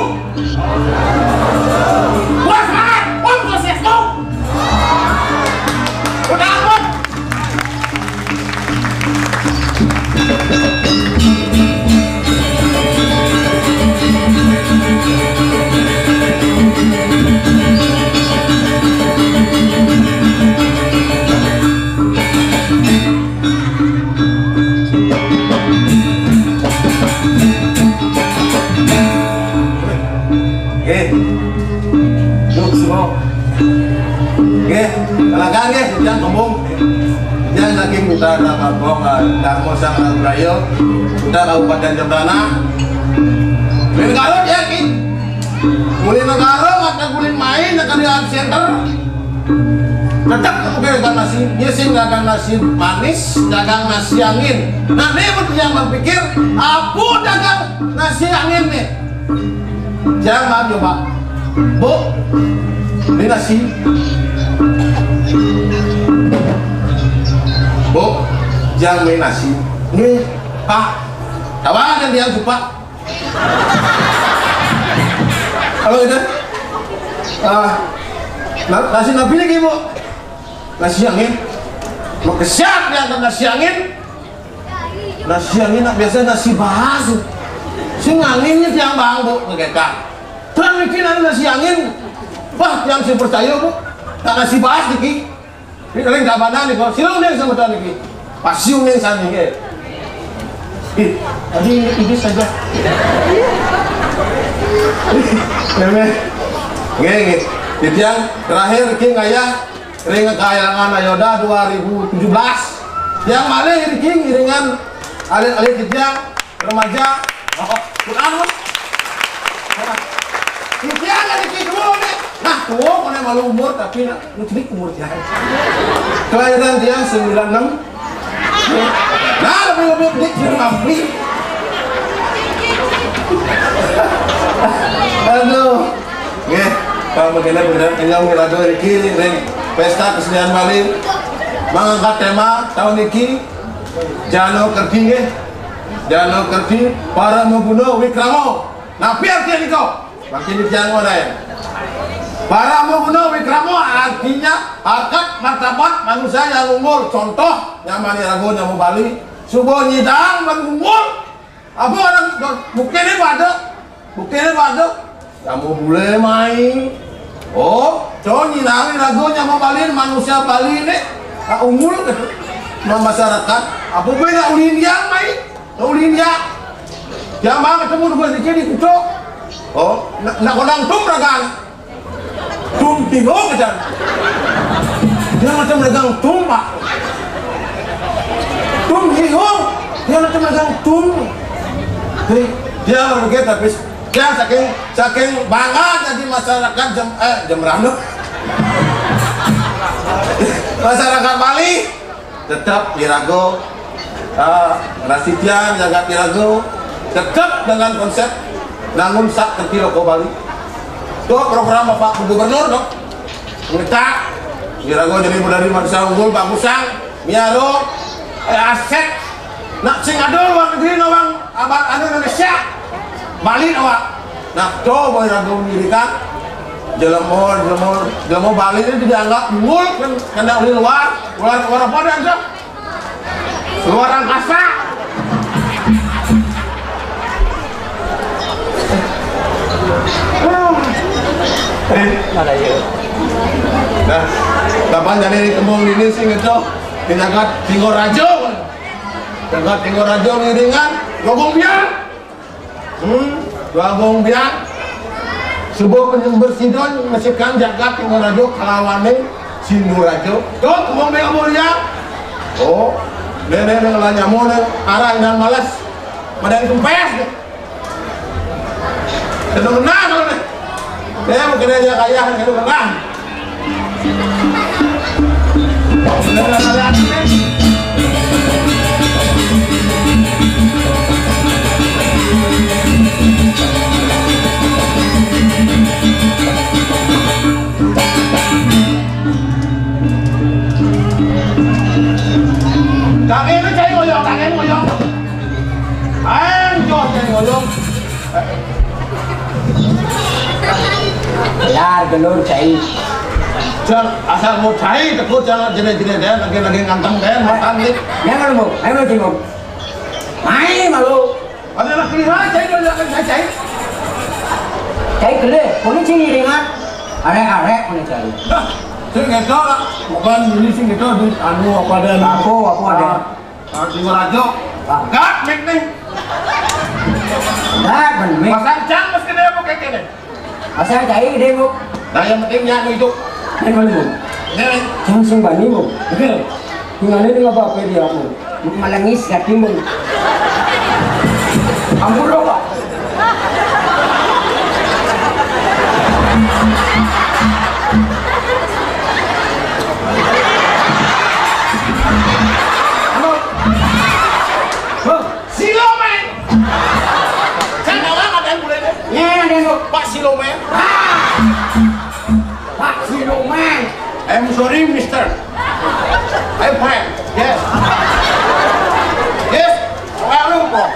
Puas banget, Om Swastiastu. Udah ampun. Talagang diyan ngomong diyan lagi muda na kabong damo sa Brayo muda Kabupaten Jembrana. Bengalon yakin Tetap kamu dagang nasi, nyesing dagang nasi manis, dagang nasi angin. Nah ini yang berpikir, aku dagang nasi angin nih. Jangan coba, Bu, ini nasi. Bu, jangan main nasi. Ini Pak, tawaran dia suka. Kalau itu, nasi nabi lagi Bu. Nasi angin, mau kesiap dia ada nasi angin. Nasi angin biasa nasi bahas. Si anginnya tiang bang Bu, mereka. Terang bikin ada nasi angin. Wah, yang saya percaya Bu, tak nasi bahas diki. Ini kalian tak bandang nih, silau nih sama tuan diki. Pasiu nih sana nih. Tadi ini saja. Nge, yang terakhir King ayah. Ring kayangan Ayoda 2017 yang mana King iringan alit-alit kijang remaja Quran kijang ada kijang nah tuh kena malu umur tapi nak lucu umur dia kelahiran dia 96 nah lebih dik dia mampu aduh kalau begini benar kenyang milado Riki ring Pesta Kesenian Bali mengangkat tema tahun ini Jano Kerti Jano Kerti para membunuh Wikramo. Nah artinya itu makin dijangan ya. Para membunuh Wikramo artinya harkat martabat manusia yang unggul. Contoh nyamani ragu nyamu Bali subuh nyidang mengumpul apa orang bukti ini pada kamu boleh main. Oh, coba nyinari ragunya mau Bali, manusia Bali ini unggul masyarakat. Apa beda ulindia mai? Ulindia. Yang mana ketemu dua sedikit di kucuk. Oh, nak kodang tum ragan. Tum tigo kejan. Dia macam ragang tum pak. Tum tigo. Dia macam ragang tum. Hei, dia begitu tapi. Ya saking bangga jadi masyarakat Jembrano masyarakat Bali tetap dirago Rasitian jaga dirago tetap dengan konsep nangun sak kerti roko Bali itu program Bapak Gubernur dong minta dirago jadi dari manusia unggul bagusang miaro aset nak sing ada luar negeri nawang abad Indonesia Bali awak. Nah, coba ragu dirikan jelemo Bali ini dianggap unggul kan kena oleh luar apa dia aja? Luar angkasa. Ada ya. Nah, kapan jadi kembang ini sih gitu? Tindakan Tinggo Rajo. Tindakan Tinggo Rajo ngiringan gogong biang. Bagong biang sebuah penyember sidon masihkan jagat Tinggo Rajo kalawane Sindu Rajo tuh ngomong dengan mulia oh nenek dengan nyamu arah dan malas madang kempes kenal kalau nih dia mungkin aja kaya itu kenal Kakek itu cari ngoyong, kakek ngoyong. Ayo, cari ngoyong. Belar gelur cai. Jangan asal mau cai, takut jangan jenis-jenis dia lagi ngantang dia makan nih. Jangan mau, ayo tengok. Main malu. Ada laki lah cai ngoyong kan cai. Cai gede, kuning sini ringan. Arek kuning cai. Saya nggak tahu lah, bukan ini sih gitu di anu apa ada Aku ada. Tinggo Rajo, gat mik nih. Gat benih. Pasang cang meski dia mau kayak gini. Asal cai gede bu. Nah yang penting nyanyi itu. Ini malu bu. Ini. Jangan sing bani bu. Oke. Tinggal ini nggak apa-apa dia bu. Malangis gati bu. Ampun loh pak. Siloman. Pak Siloman. I'm sorry, Mister. I'm fine. Yes. Yes. Lalu kok.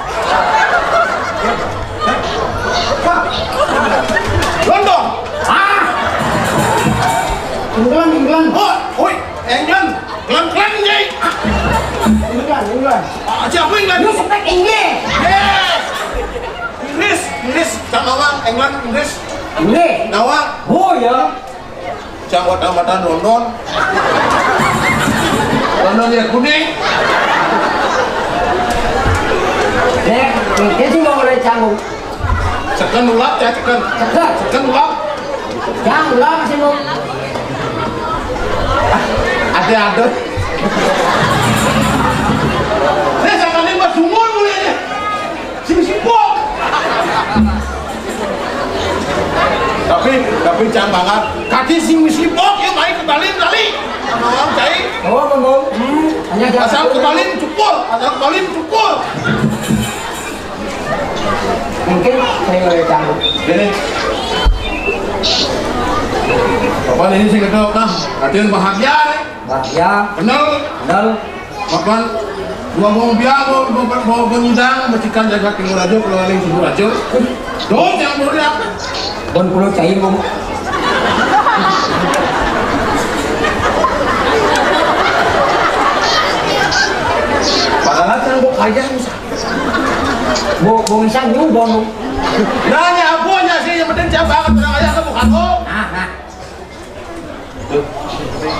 London. England. Oh, oi, England. England gì? England. Siapa England? You speak English. Yes. Inggris. Sama bang, England, Inggris. English. Nawang. Oh ya. Jangan tambatan London. London ya kuning. Dia sih mau mulai canggung. Cekan ulap ya cekan. Cekan ulap. Canggung lah masih mau. Ada. Ini sama ini mas sumur mulai nih. Sibuk. Tapi jangan banget. Kaki sibuk ya main kembali. Sama orang cai. Oh, bang. Hanya Asal kembali cukur. Mungkin saya mulai canggung. Ini. Bapak ini sih kedok nah. Hadirin bahagia nih. Bahagia. Benar. Makan dua mau biar mau penyidang mestikan jaga timur aja kalau ada timur aja. Dong yang mulia. Bon pulau cair bang. Padahal kan gua kaya Bo isang yung bang. nanya apa aja sih yang penting siapa akan pernah ayah kan bukan lo.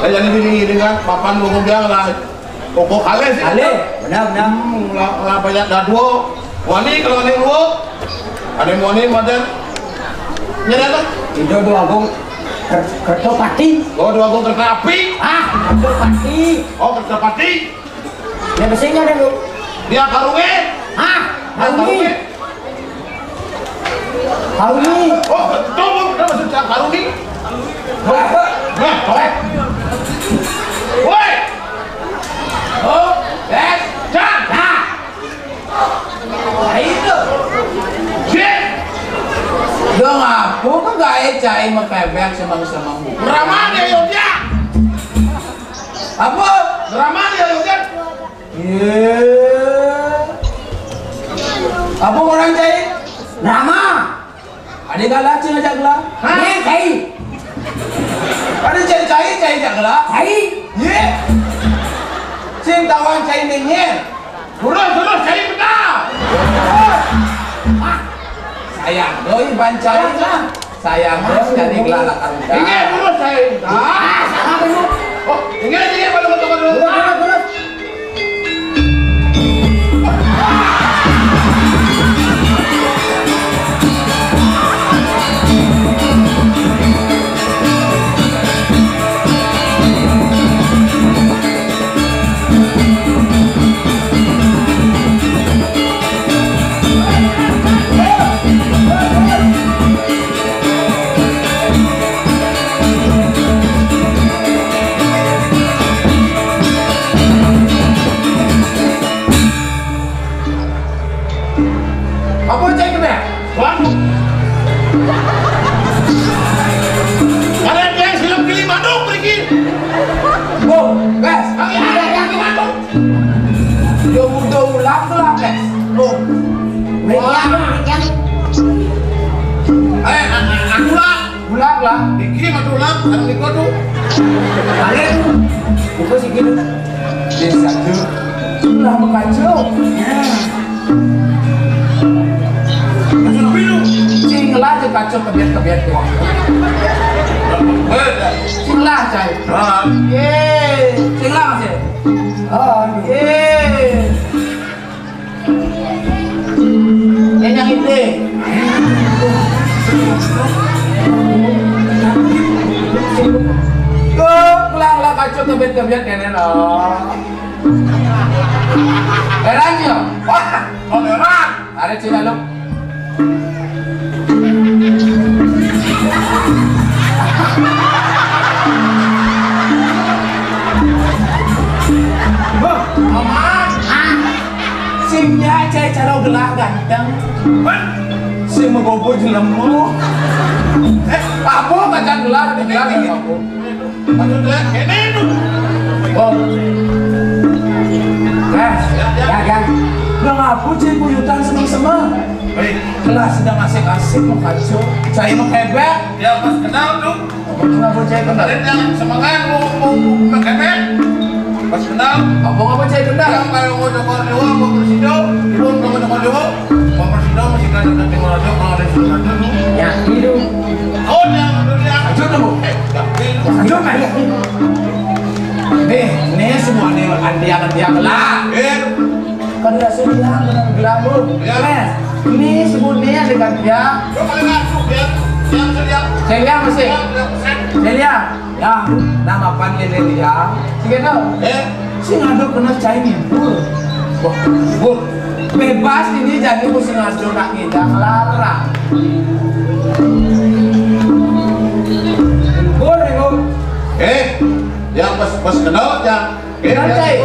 Jadi ini kan papan mau biar lah. Pokok kale sih. Benar. Lah banyak dua. Wani kalau ada dua. Ada wani macam nyerah kan? Itu dua gong kereta pati. Oh dua gong kereta api. Kereta pati. Oh kereta pati. Ya mesinnya ada lu. Dia karunge. Karungi. Oh betul udah masuk karungi. Nah, oleh. Woi. Oh, jangan. Itu. Sih. Dong aku kan gak cai mepebek sama mu. Ramah dia Yogya. Apa? Ramah dia Yogya. Apa orang cai? Nama. Ada galak cina jagla. Ini kai. Ada cai jagla. Kai. Ye. Sing tawan cai dingin. Terus cari benar. Sayang doi bancai lah. Sayang doi jadi gelalak aruda. Ini terus saya. Apa lu? Oh, ini baru betul. Terus. Apa cai kena? Waduh. Ada yang film pilih Bandung pergi. Oh, guys. Ada yang ke Bandung. Yo muda ulang tu lah, guys. Oh. Aku lah. Ulang lah. Diki matu lah. Ada di kodu. Balik. Itu sih gitu. Dia satu. Ulah mengacau. Sing lah je kacau kebiat tu. Sing lah cai. Sing lah masih. Yang ini. Pulang lah kacau kebiat nenek loh. Herannya. Wah, heran. Ada Cina lo. Simnya cai caro gelah ganteng. sih mengopo jelemu. Apa macan gelar di gelar aku. Macan gelar kene itu. Oh. Ya. Udah ngapu sih puyutan seneng-seneng. Kelas sedang asik-asik mau kacau. Saya mau kebek. Ya pas kenal tuh. Kenapa saya kenal? Jangan semangat mau kebek. Pas kenal. Apa saya kenal? Yang kalau mau dokor dewa mau bersido, belum mau dokor dewa. Mau bersido masih kan ada timur aja kalau ada sudah dulu. Ya, itu. Oh, yang dunia. Ayo dulu. Ayo main. Nih semua nih antian lah. Kan nggak sedia dengan gelabur. Ya. Ini sebutnya dengan dia. Celia masih. Celia. Ya, nama panjang dia. Segitu. Si ngaduk kena caimin. Bur. Bebas ini jadi mesti ngaduk nak kita melarang. Bur. Yang pas kenal yang. Kenal cai.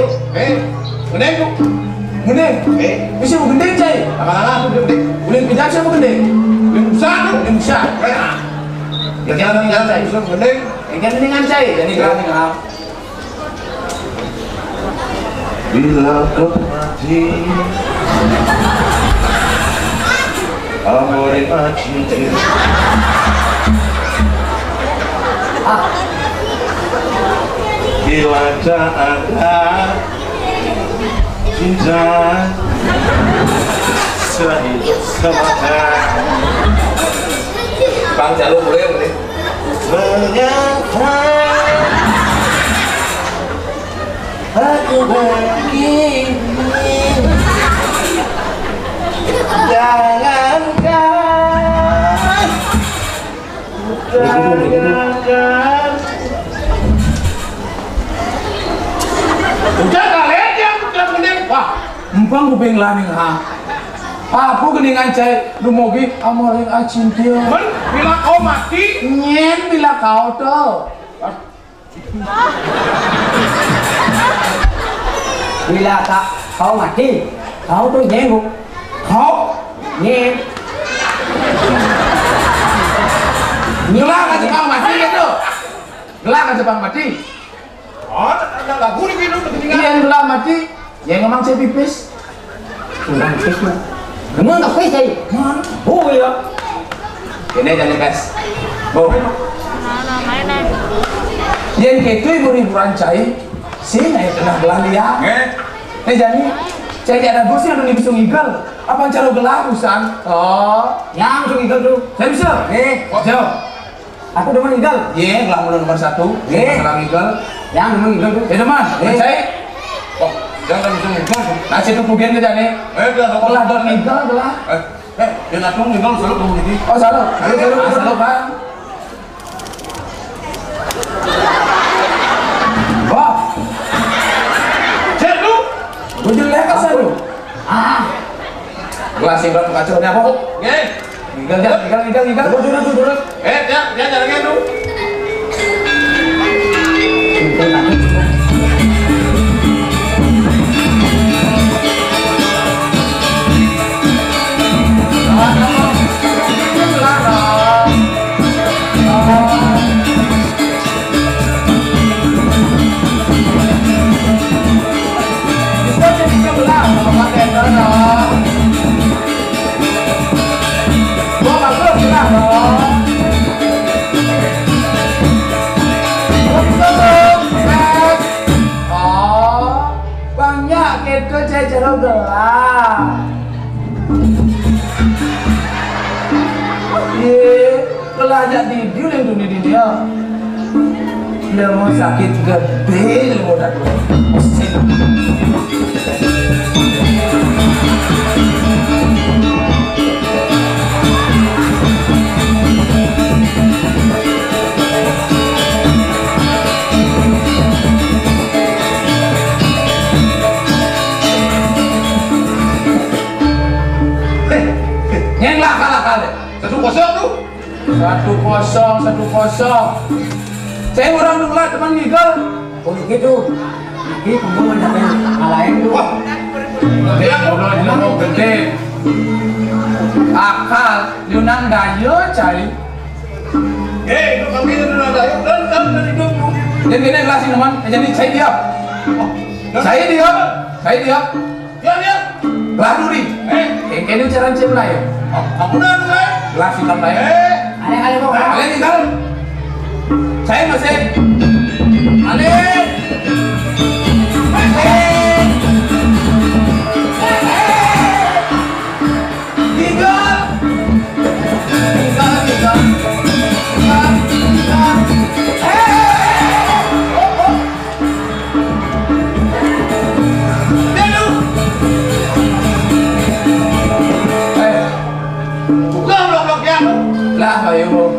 Menengok. Gendeng, bisa mau gendeng cai? Apa-apa gendeng? Boleh pijak sama gendeng? Boleh besar tu? Boleh besar. Yang cai, gendeng. yang gendingan cai, jadi berani ngap. Bila kau mati, amore mati. Bila tak ada cinta sehidup semata. Bang jalur boleh boleh. Mengapa aku begini? Jangankan Udah kalian yang udah gendeng. Wah, empang kuping lani ha. Aku geningan cai, lu mau gi amoring acintia. Men, bila kau mati, nyen bila kau tuh. Bila kau mati, kau tuh jenguk. Kau Nyen. gelar kan Jepang mati gitu. Gelar kan Jepang mati. oh, ada lagu ni gitu ketinggalan. Iya gelar mati. Yang ngomong saya pipis. Sudah pipis. Memang tak pipis cai. Oh iya. Ini jadi bes. Oh. Yang gitu ibu-iburan cai. Sini naik tengah gelar dia. Jadi cai ada bos yang ada di pisau igal. Apa cara gelar usan? Oh. Yang suka igal tuh. Saya bisa. Jauh. Aku demen igal. Iya, gelar nomor 1. Masalah igal. Yang demen igal tuh. Ya teman, cai. Oh, jangan bisa igal. Nasi itu kubian ke jane. Gelar don igal gelar. Dia latung igal selalu kamu ini. Oh, salah. Salah, Bang. Wah. Cek lu. Gue jelek kan saya lu. Gelas igal kacau ni apa? Igal. Duduk. Dia jalan tu. Banyak gitu jajaran gelar. Gelar jadi dia yang dunia dia. Dia mau sakit gede mau datang. Yang lakal-lakal deh. 1-0 tu. 1-0. Saya orang dulu teman Miguel. Oh gitu. Ini kamu mau nyampe ngalahin tuh. Dia Orang mau gede. Akal Yunan dayo cai. Itu kami udah ada yuk dan itu. Jadi gini kelas ini teman, jadi saya diam. Saya diam. Ya. Kelas duri. Ini cara cem lah ya. Kamu dah mulai. Kelas hitam lah ya. Ale mau. Ale tinggal. Saya masih. Ale. Lah ayo.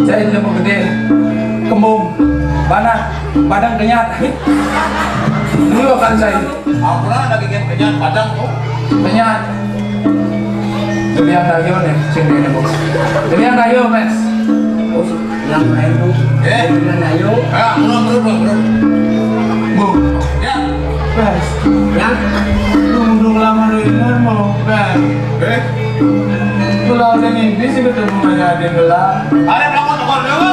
Saya lebih gede. Kembung. Badan kenyat. Ini akan saya. Aku ada gigit kenyat padang tuh. Kenyat. Demi yang dayo nih, sini ini bos. Demi yang dayo mes. Yang lain tuh. Yang ayo. Bro. Bu. Ya. Mes. Yang Duduk lama dengan mau mes. Kalau ada mimpi sih ketemu aja di dalam. Ada berapa tokor dulu?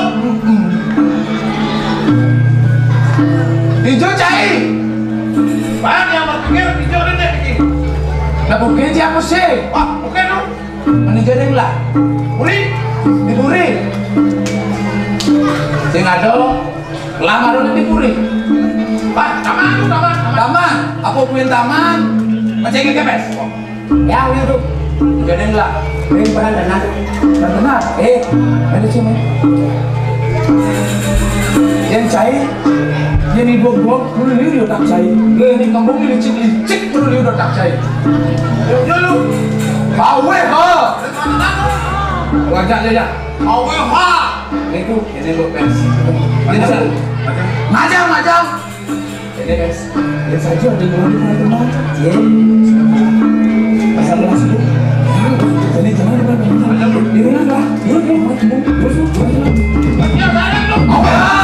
Hijau cai. Banyak yang berpikir hijau ada deh. Nah bukan siapa sih? Wah, oke dong. Manajerin lah. Uri. Dipuri. Sing ada lama dulu dipuri. Pak, taman. Taman. Apa punya taman? Macam ini kepes. ya udah tuh. Jadi lah. Ini peran dan Benar. Ada sini. Yang cai. Yang ini dua dulu dia udah tak cai. Ini kampung ini licik dulu dia udah tak cai. Dulu. Bawe ha. Wajah aja. Awe ha. Ini lu pers. Ini satu. Majang. Ini pers. Ini saja di luar teman-teman. Ya. Pasal kelas itu. Ini jangan depan. Ini lah. Yuk. Ya, bareng dong. Awe ha.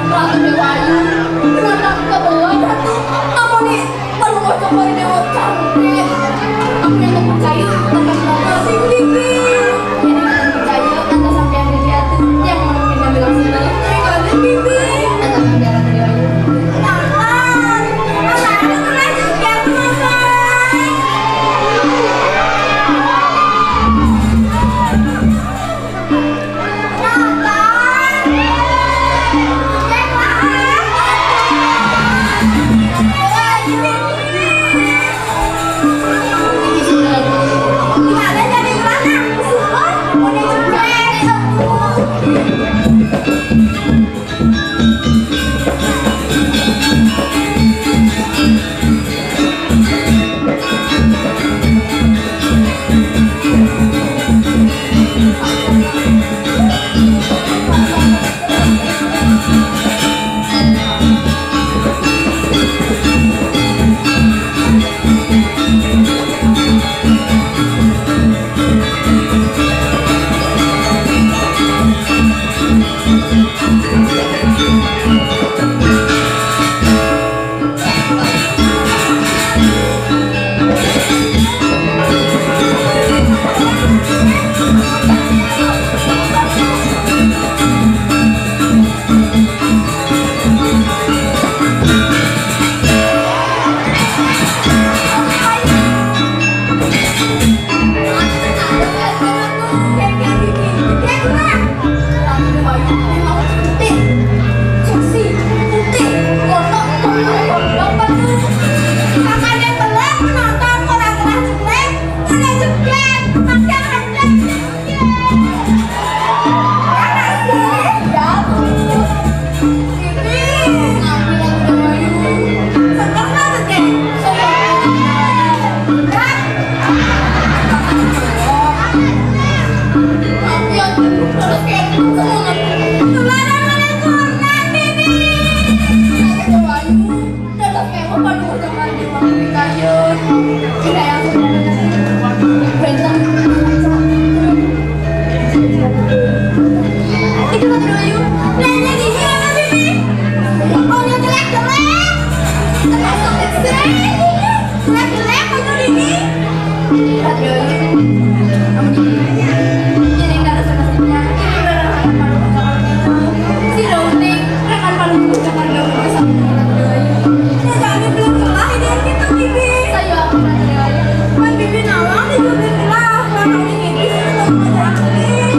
Ratu Dewayu, kenapa kebawa Ratu? Kamu nih baru mau coba dewa cantik. Aku yang percaya akan masing Bibi. Jadi akan percaya tante sampai yang dia tuh yang mau kita bilang senang. Jadi Bibi. Tante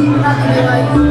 sampai Ratu Dewayu.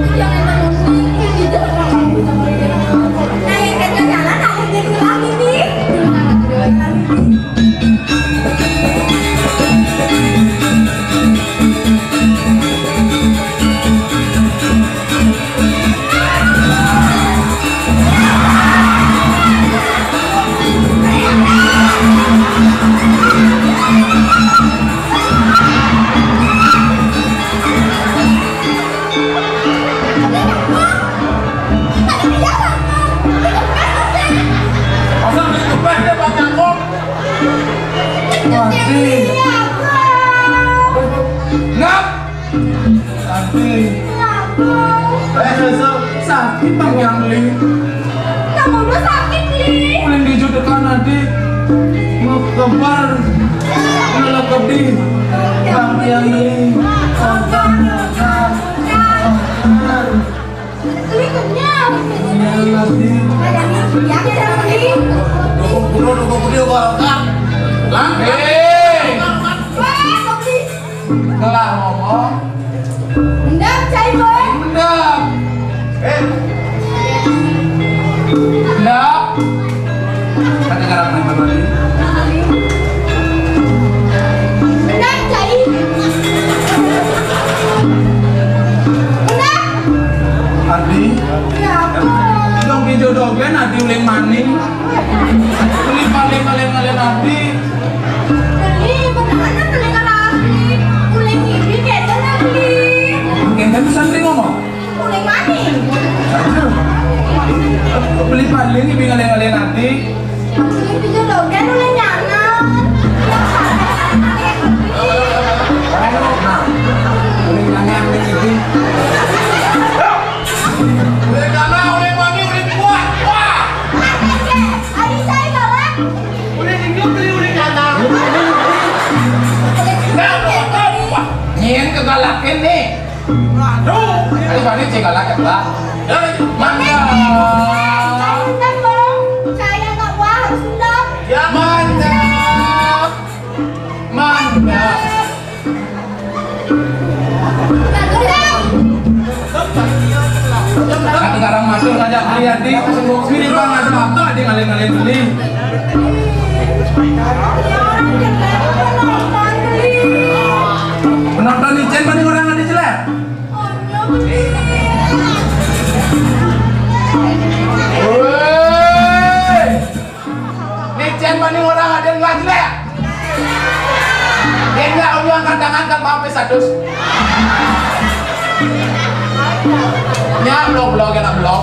Sakit Bang yang Li. Kamu udah sakit Li. Mulai dijodohkan nanti mau kembar ngelakap di Bang yang Li. Li kenyang. Dukung dia barang. Kelar ngomong. Mendap cai boy. Mendap. Mendap. Kan sekarang main berbalik. Mendap cai. Mendap. Ardi. Ya apa? Dong dijodohkan nanti uling maning. Beli paling Ardi. Li benar telinga lagi. Uling ini kayak lagi. Yang bisa ngomong. Uling maning. Beli paling ini ngalen-ngalen nanti. Uling dijodohkan uling nyanan. Uling nyanyi ini. cek galak ya Pak. Mantap. Undang dong. Saya nggak wah harus undang. Ya mantap. Mantap. Nanti sekarang masuk ngajak beli hati. Sini Bang ada apa dia ngalih-ngalih beli. Penonton Ijen banding orang ada jelek. Woi, Ijen banding orang ada nggak jelek. Dia nggak uli angkat tangan kan mampir sadus. Nya blok-blok ya blok.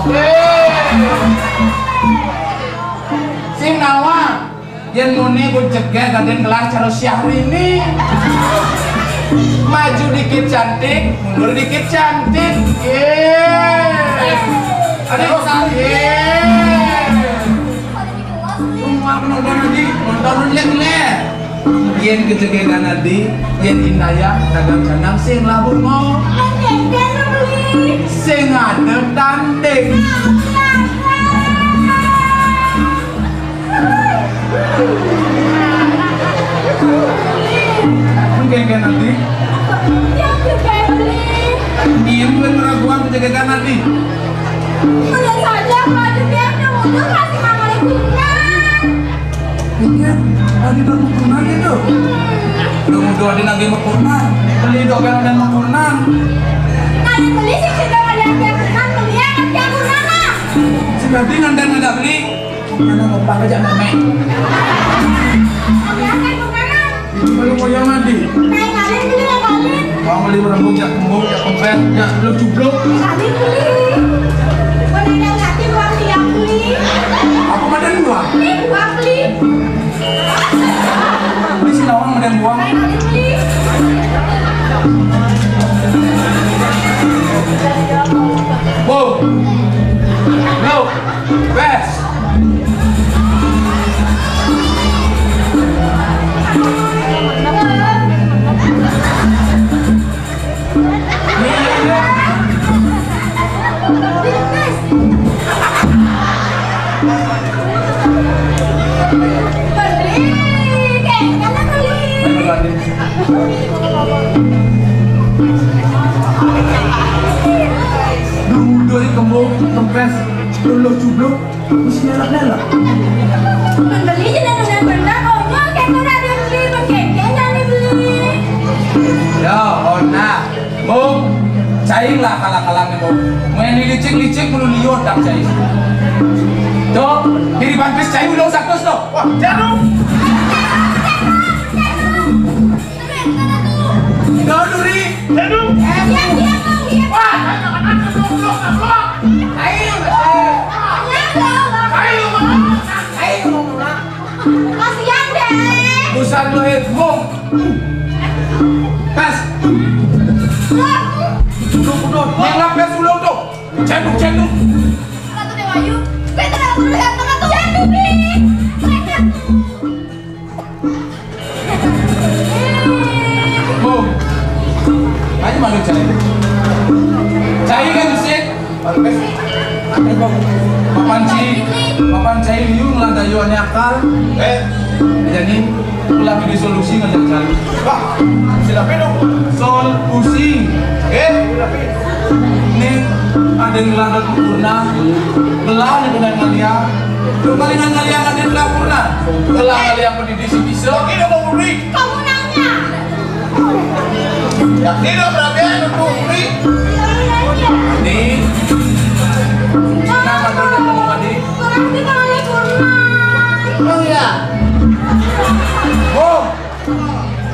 Sing nawa yen muni ku cegah kaden kelas cara Syahrini. Maju dikit cantik, mundur dikit cantik. Ada semua penonton nanti nonton lihat-lihat. Yen kecegegan nanti, yen indaya dagang canang sing labur mau. Sing ada tanding. Mungkin kan nanti. Diem kan meraguan penjagaan nanti. Melihat saja kalau dia mundur kasih mama lingkungan. Ingat, tadi udah mekunan itu. Udah ada lagi mekunan. Beli dogan dan mekunan. Nanti beli sih sudah ada yang mekunan, beli yang mana? Berarti nandan nggak beli. Mana numpang aja nenek. Ada yang mekunan. Kalau mau yang mandi. Naik ngalin beli nggak ngalin? Mau beli berembung ya kembung ya kompet ya lu cublok. Ngalin beli. Mana yang hati buang dia beli? Aku madan buang. Beli buang beli. Beli si nawang madan buang. Naik ngalin beli. Boom. No. Best. Dulu kembung kempes dulu cublok mesti nelak-nelak. Membeli jangan benar-benar omong kayak mana ada beli berkeke jangan beli. Ya, ona, mung, cair lah kalah-kalah nih mung. Main licik-licik perlu liot tak cair. Tuh, kiri bantis cair udah satu tuh. Wah, jatuh. Jauh duri, jatuh. Wah, kasihan deh. busan lo mung. Pas. Duduk. Yang lapis ulung tuh. Cenduk. Ratu Dewayu, bener Ratu datang Ratu Cenduk nih. Mung. Ayo malu cair. Cair kan sih. Papan cair liu ngelantai yuannya akal. Jadi pulang di solusi ngajak cari. Wah, silakan dong. Solusi. Ini ada yang ngelantai purna. Belah nih benar ngalian. Lu palingan ngalian ada yang belah purna. Belah ngalian pendidik si bisa. Ini mau beri. Kamu nanya. Ya tidak berarti ada mau beri. Nih. Nama kerja kamu tadi. Kurang di kali kurang. Oh iya. Oh.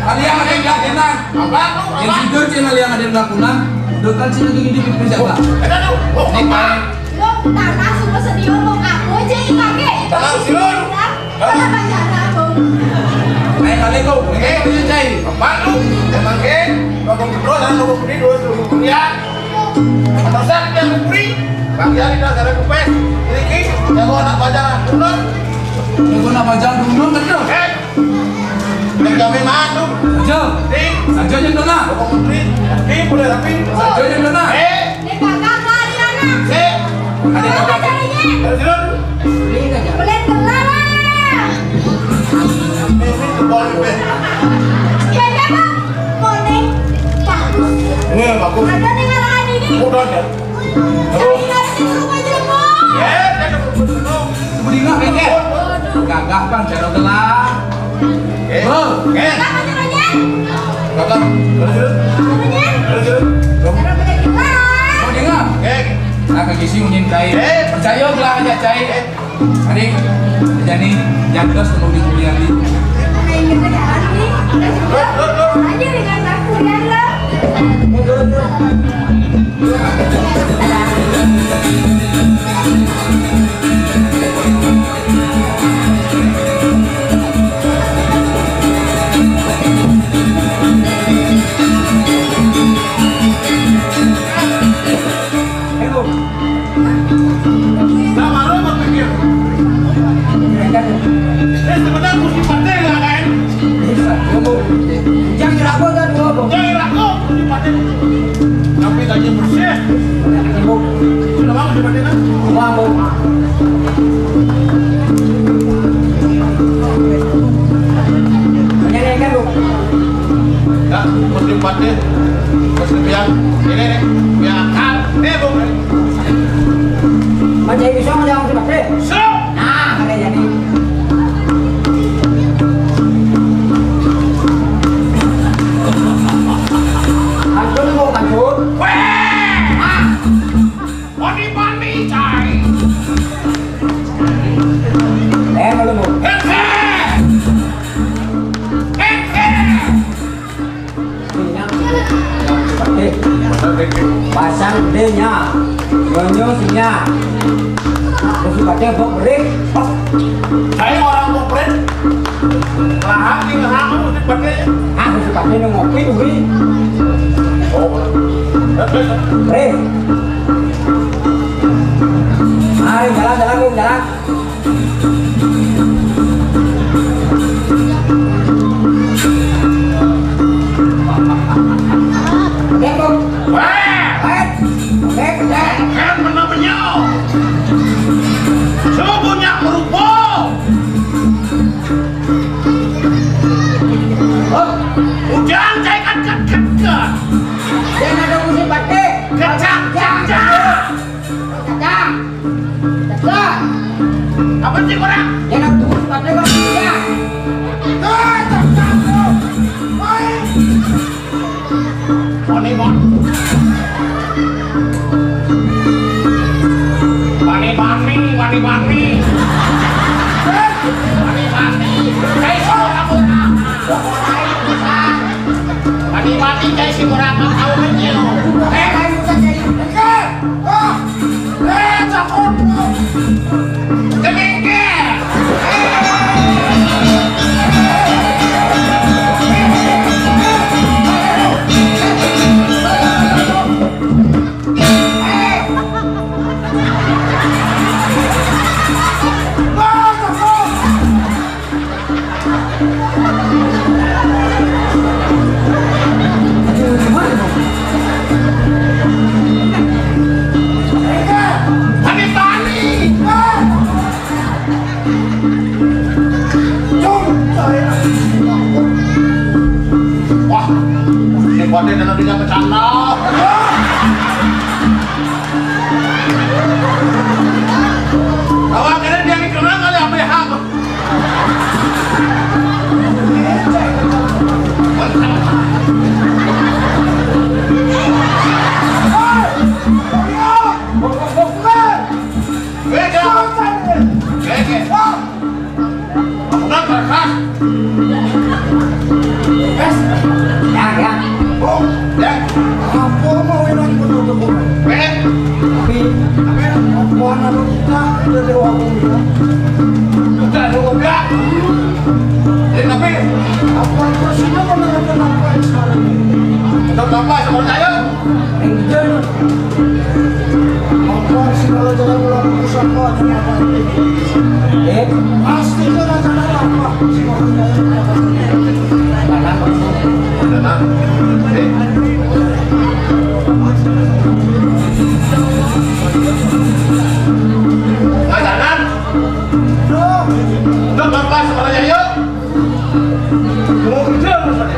Kalian ada yang lakukan? Apa? Yang tidur sih kalian ada yang lakukan? Dokter sih lagi di pipi siapa? Nih baik. Lo tanah sudah sedia mau aku aja yang pakai. Tanah silur. Tanah banyak aku. Naik kali kau. Oke, dia cai. Apa lu? Emang ke? Kau kedua dan kau beri dua seluruh ya. Atau saya yang beri. Bagian ini ada kupes. Ini jago anak pajangan turun. Jago anak pajangan turun betul. Kami madu. Saja yang dona. Kau beri. Ini boleh tapi. Saja yang dona. Ini kakak bagus. Ada nih ngalah ini. Udah deh. Terus. Mendingan keke. Gagah bang, jero gelang. Apa caranya? Gagah. Terus. Mendingan. Nah kegisi menyintai. Percaya gelang aja cai. Adik, jadi jangan sebelum dikuliah di. Aja dengan aku yang lo. Sebenarnya mesti pandai lah kan? Jangan ragu kan gua. Jangan ragu, mesti pandai. Tapi tadi bersih. Sudah mau mesti pandai kan? Mau. Menyanyikan lu. Ya, mesti pandai. Mesti biar ini nih, biar kan. Bu. Macam ini semua jangan dipakai. So. Nah, ada jadi. Kanjut lu, kanjut. Mandi mandi cai. Malu lu. Pasang gedenya, nyonyosinya, terus pakai bok break. Saya orang popret. Lahap nih lahap mesti pandai. Terus pakai ngopi dulu. Oh. Break. Mari jalan Bung, jalan. Oke, Bung. Kan menamanya semuanya merubah. Hujan cai kan. Jangan ada musik batik. Kecak. Apa sih orang? Jangan ada musik batik kok ya. Mani. Kayak si orang tahu kecil. Pada dalam dunia bercanda. Awak kira dia dikenal kali apa ya? Mau kerja, Mas.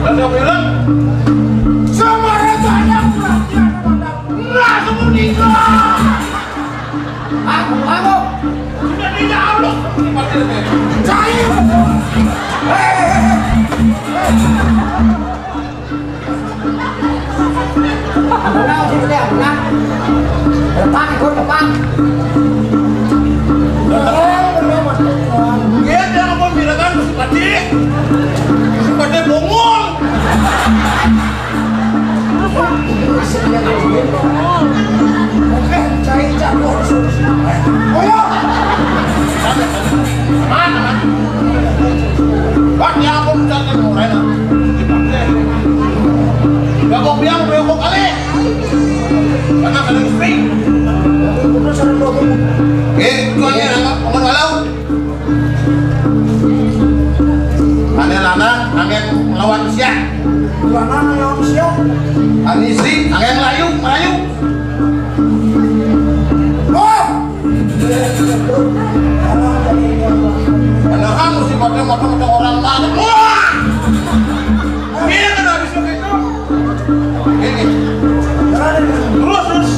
Ada bilang Semua rajanya perhatian padaku. Nah, semuanya. Aku. sudah tidak Allah mati deh. Cair. Nah, sini dia, nah. Depan, ikut depan. Dia jangan mau bilang kan seperti bongol. Oke, cair campur. Ayo. Mana? Bak ya aku mencatat orang. Gak kok biang kok kali. Karena ada istri. Tuannya anak omong walau. Ane lana, angin melawan siang. Mana yang siap? Ane istri, angin melayu. Oh! Padahal mesti potong orang mana. Wah! Ini kan habis begitu. Ini. Terus.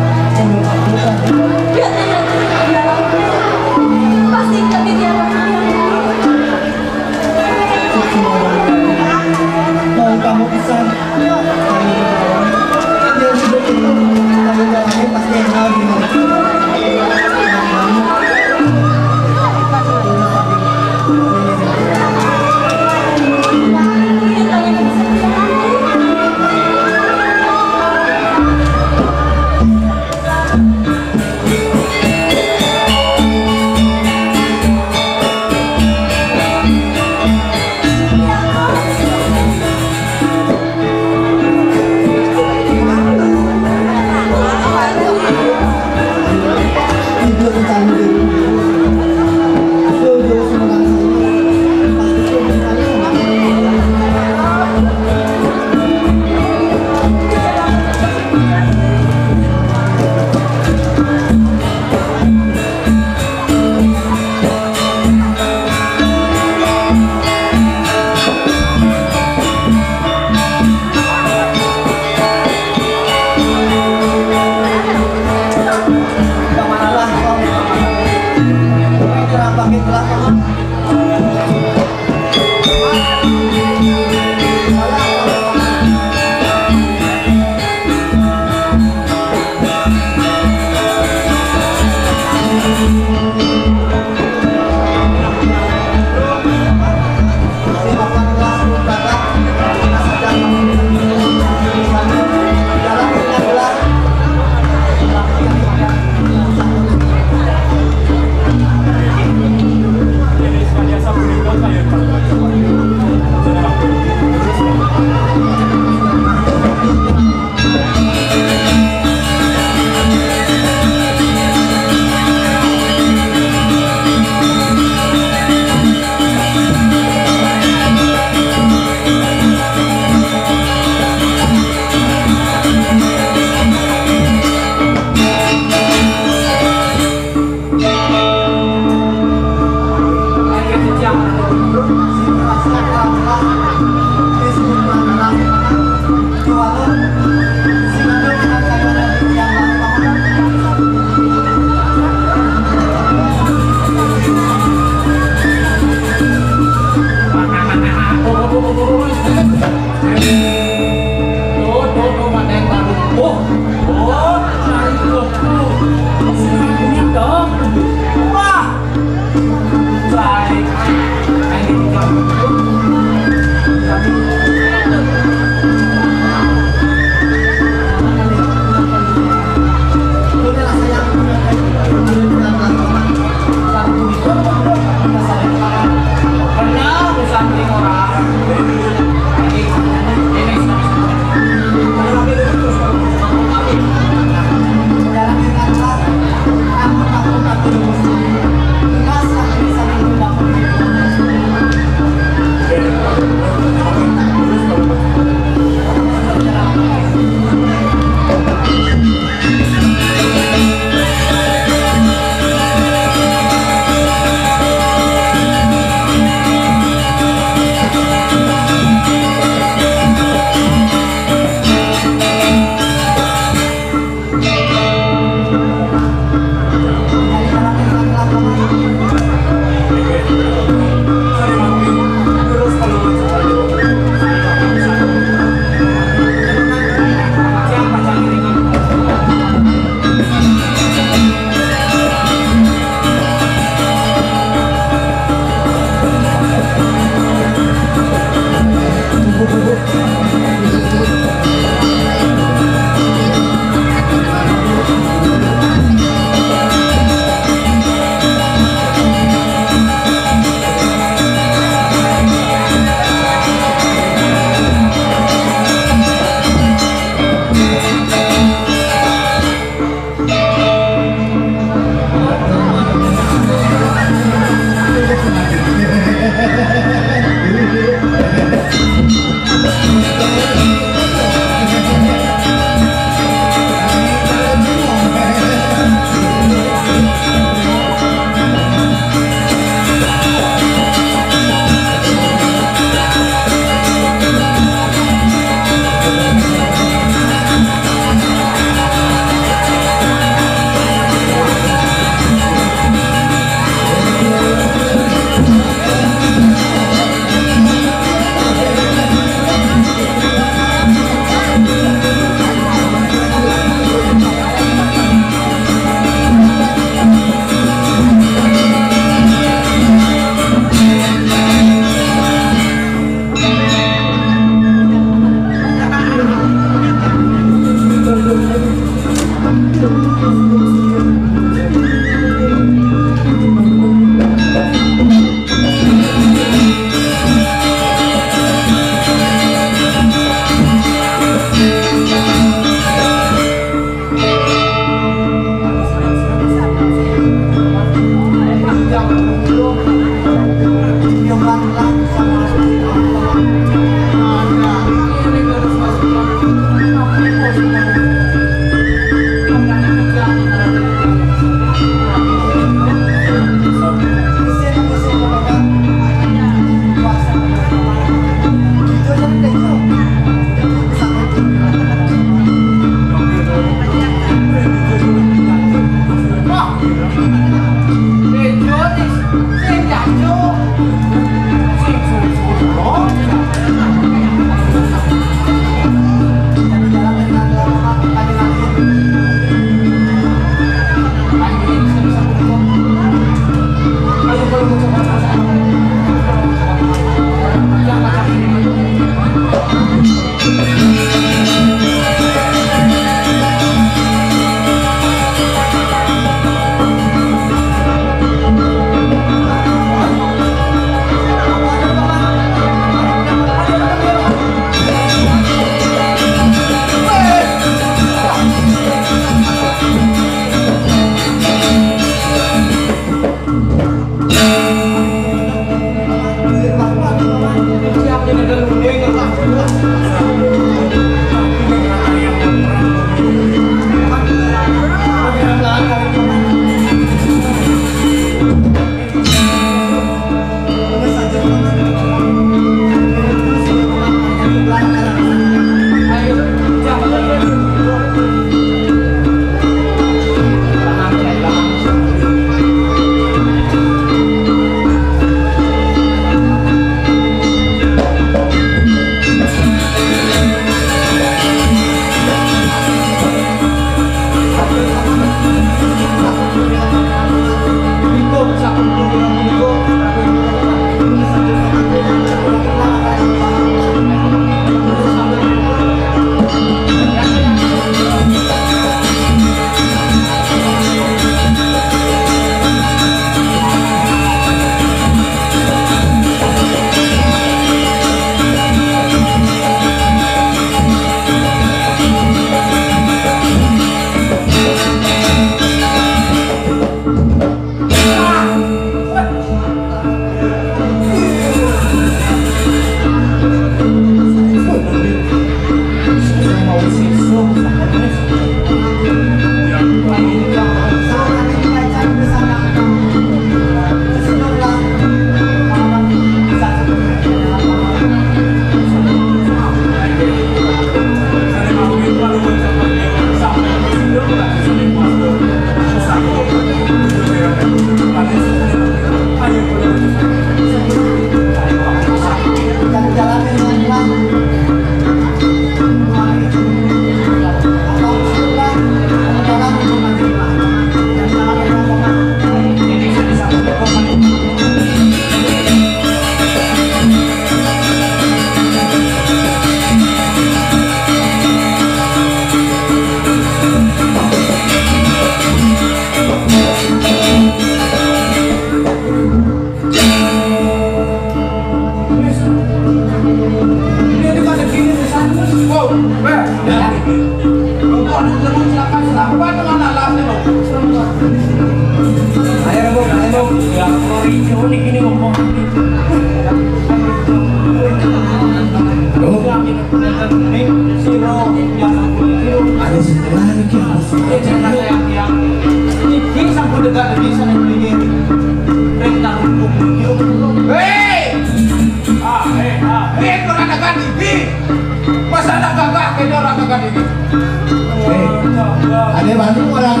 Ada bantu orang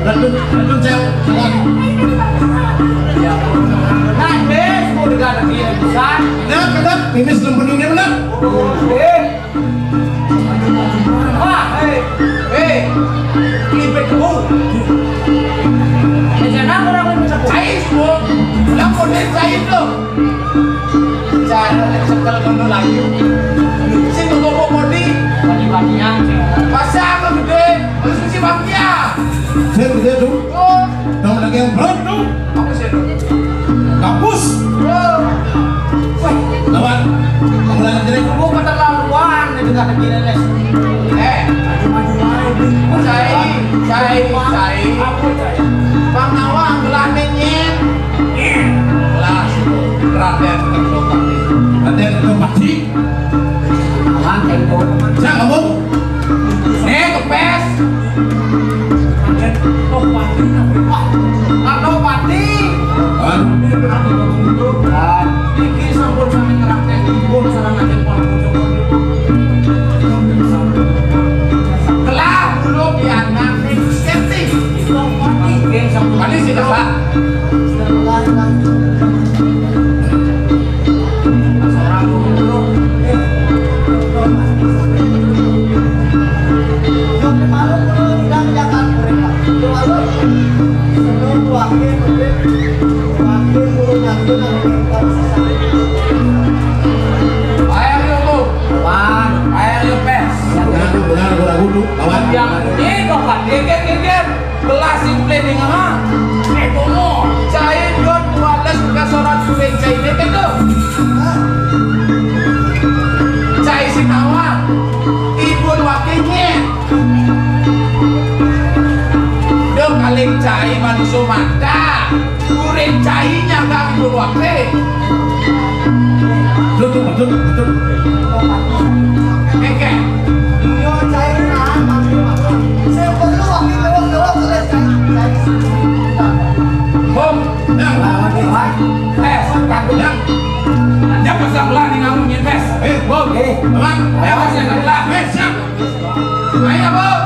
redut cel. Nah, bes, mau dekat lagi besar. Nah, kedap, ini sebelum peningnya benar. Wah, klipet kamu. Jangan orang lain macam Cair semua, yang model cair tuh. Cara sekal kono lagi. Sing ngomong modi, badi-badian. pasang lo gede, harus si bangkia. Saya gede tuh. Oh, dong lagi yang berat tuh. Apa sih tuh? Kampus. Lawan, mulai jelek. Kamu keterlaluan dekat lagi les. Cai. Bang Nawang gelanin nyen. ini ngah. Komo. Cai don 12 bekas orang kuring cai ini tu. Cai Sinawa. Ibu wakilnya. Dok kaling cai manusia mata. Kuring cainya kang ibu wakil. Betul. Oke. Yo cai nah, saya perlu wakil lewat boleh cai. Bom, yang tes, yang pasang lah nih kamu nyintes. Bom, teman, ayo pasang lah, siap. Ayo bom.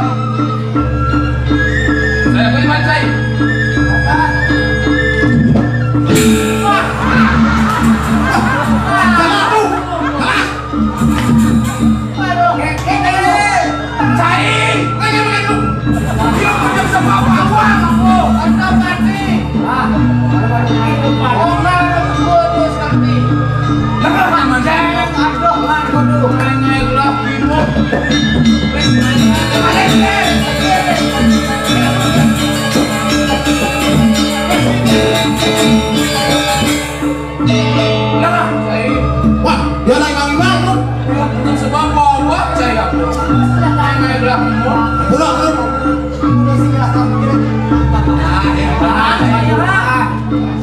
Saya beri bancai.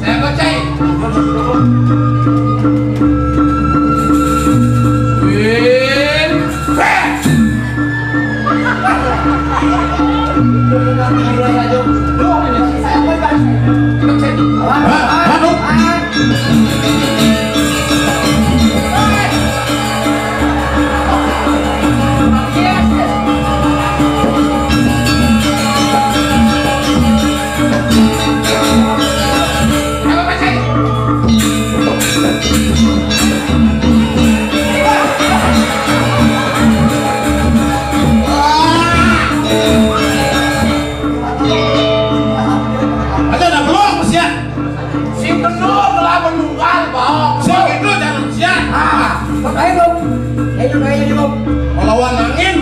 Saya bacai. Melawan angin.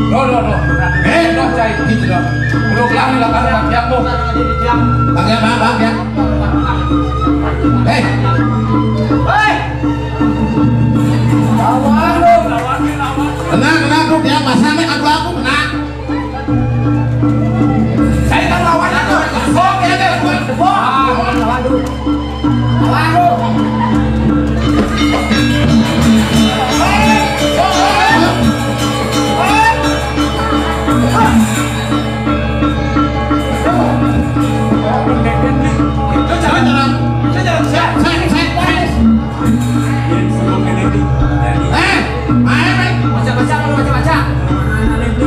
Loh. Cai gitu loh. Lu kelang lah kan bang lu. Bang ya. Hei. Lawan lu. Tenang lu dia pasangnya aku tenang. Saya kan lawan aku. Oke deh, lawan lu.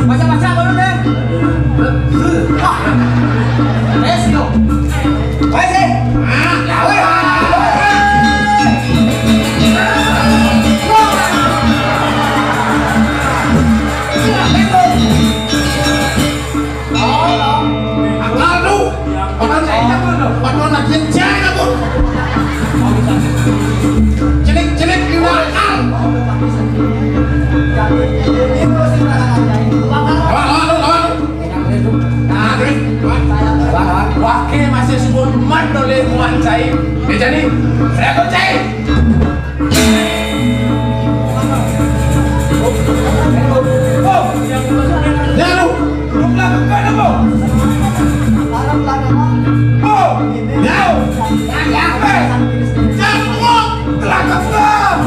Baca baru deh. Let's go. Wakil masih sebut mandolin muan cai. Jadi saya kau cai. Lalu, lu melakukan apa? Oh, lalu, jangan ngomong, gelak gelap.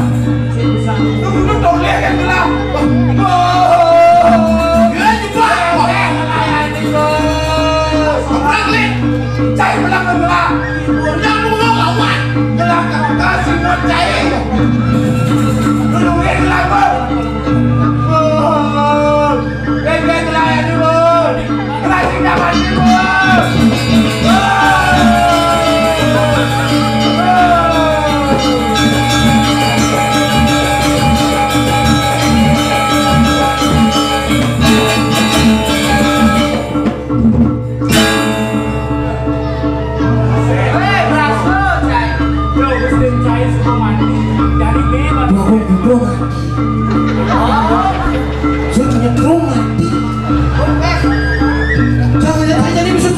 Lu dong lihat yang gelap. Cai belakang gelap, jangan ngomong lawan. Gelap kasih buat cai. Tolongin gelap. Bebek gelap dulu. Kasih dapat dulu. Jangan jadi musuh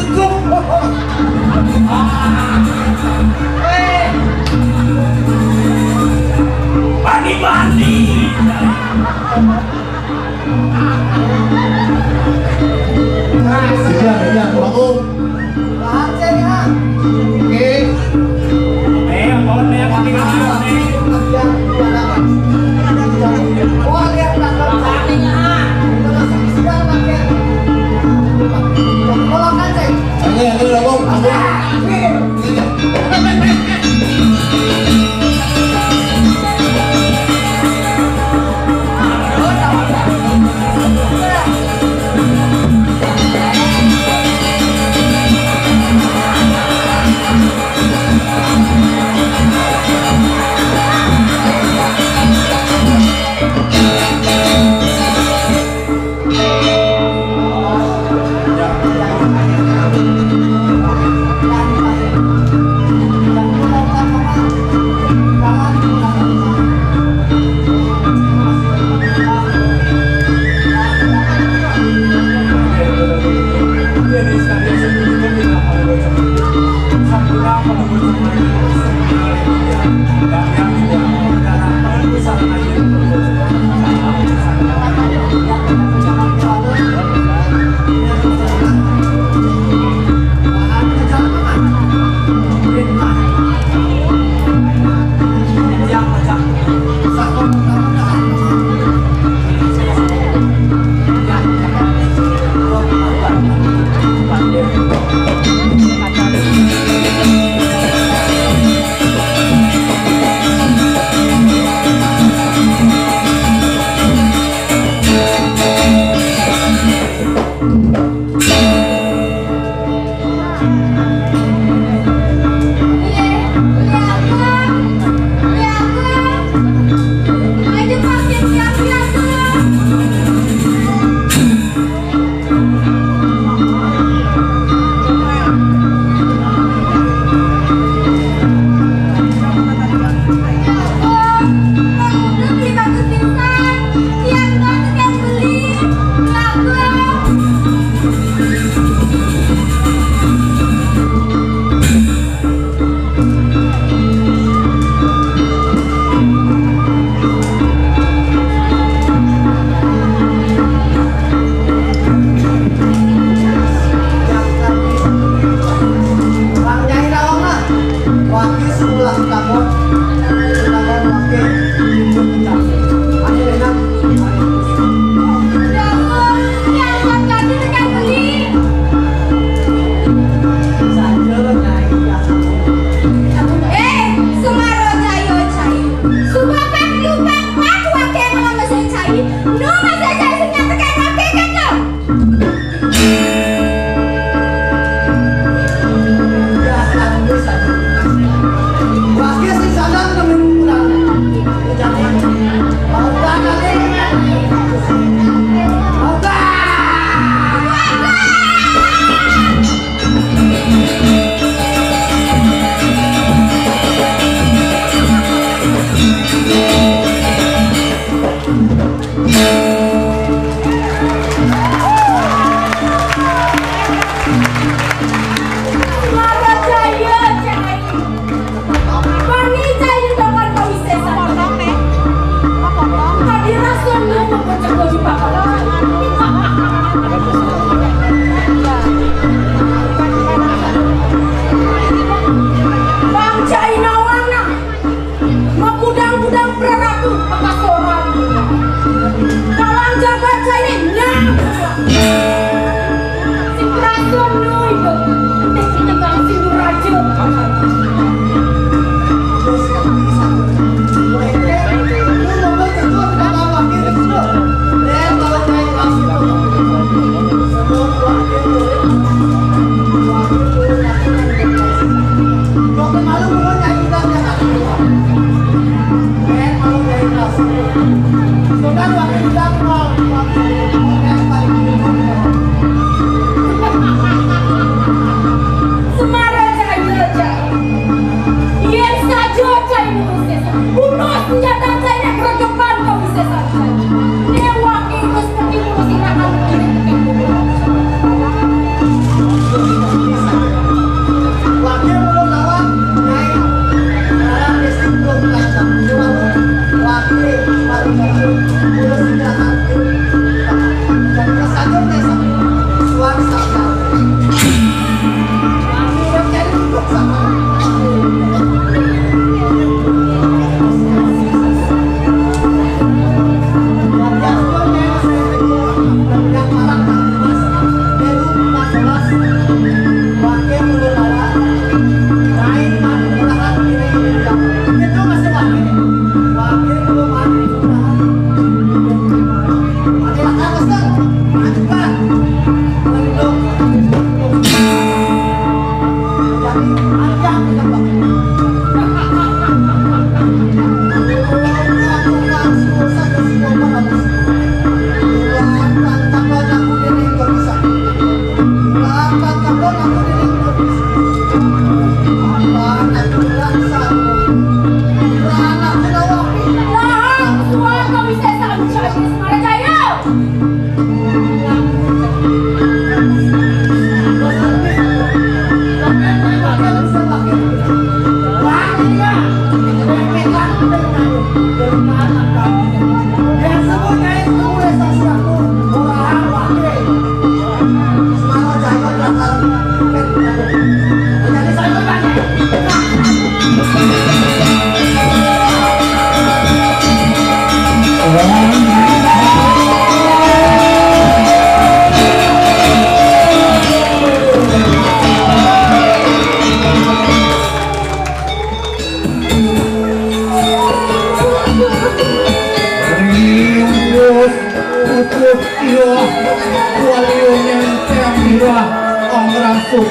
Bani-bani. Siap, bangun. Aceh ya. Oke. Oh, lihat tanggal tanggalnya. Sedang pakai. Kalau kan saya. Ayo, bangun.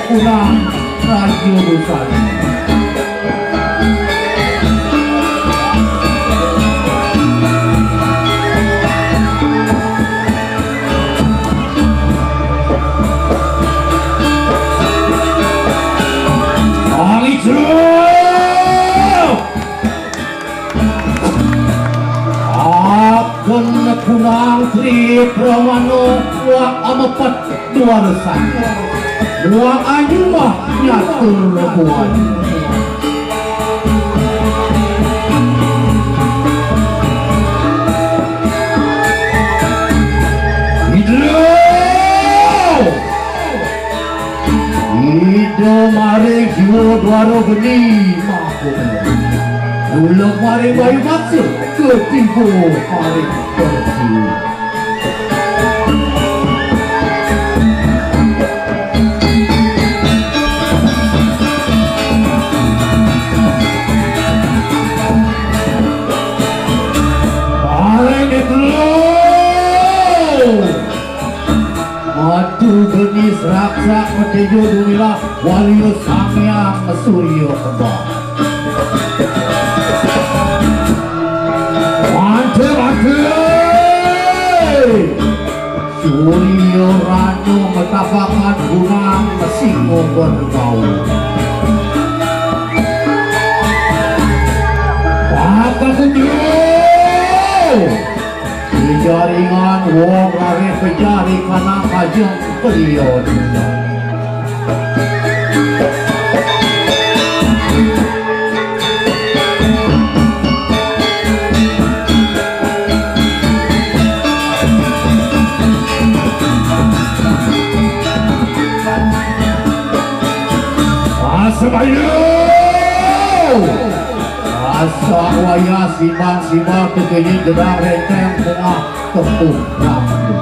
Kurang radio besar. Akan kunang Sri Pramano wa amapat dua resan. Dua ayu mah nyatur lebuan. Hido mare jiwa dwaro geni mahu. Ulok mare bayu maksud ketipu mare pergi. Genis raksa metejo dumilah waliyo samyang suryo kembang. Mante suryo ranyu metapakan gunang mesingo berbau. Maka jaringan wong lari pejari kana kajeng period. Asabayo asa waya simbang tegeni gedang renteng tengah tepung rambu.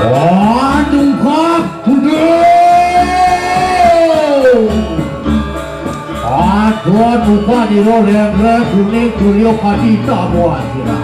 Waduh kak aduan muka di roleng kuning kuliah kadita buat kita.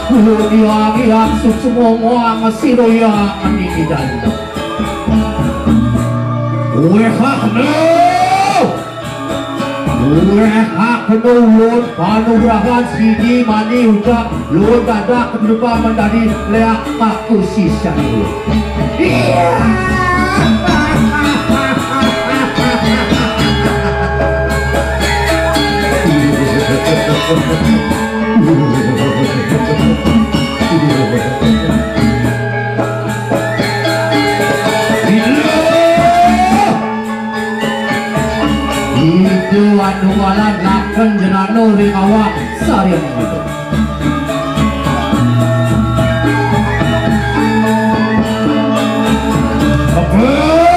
Aku diang-iang semua ngasiro yang anikidan. Wehak no lon panugrahan sini mani ucap lon dadak kedepan menjadi leak aku sisa itu. Itu anu malan laken jenano ringawa sarian itu. Apa?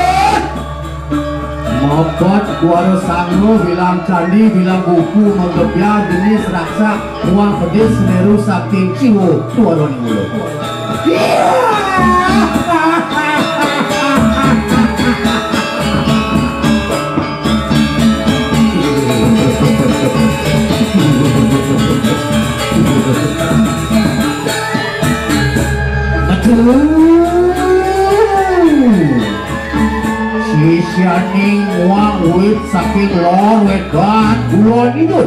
obat kuara sanggo bilang candi bilang buku menggebiar jenis raksa uang pedis semeru sakti ciwo tuaron mulu. Sisyaning uang wit saking lor wedan bulan itu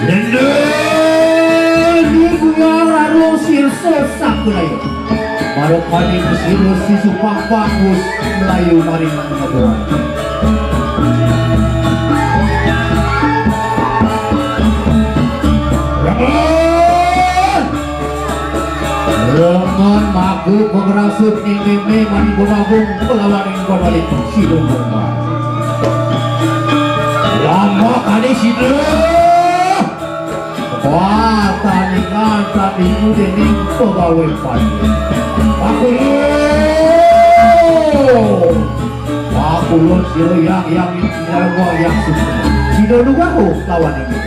dan di guyar lalu sirso sakulaya baru kali kesirus si supang bagus Melayu maring ngabuan Rengan maku pengerasut ning meme mani gunabung pelawan ing balik sidung bomba. Lama kali sidung. Wah taningan tadi ku dening pegawai padi. Aku lo siro yang nyawa yang suka. Sidung juga ku lawan ini.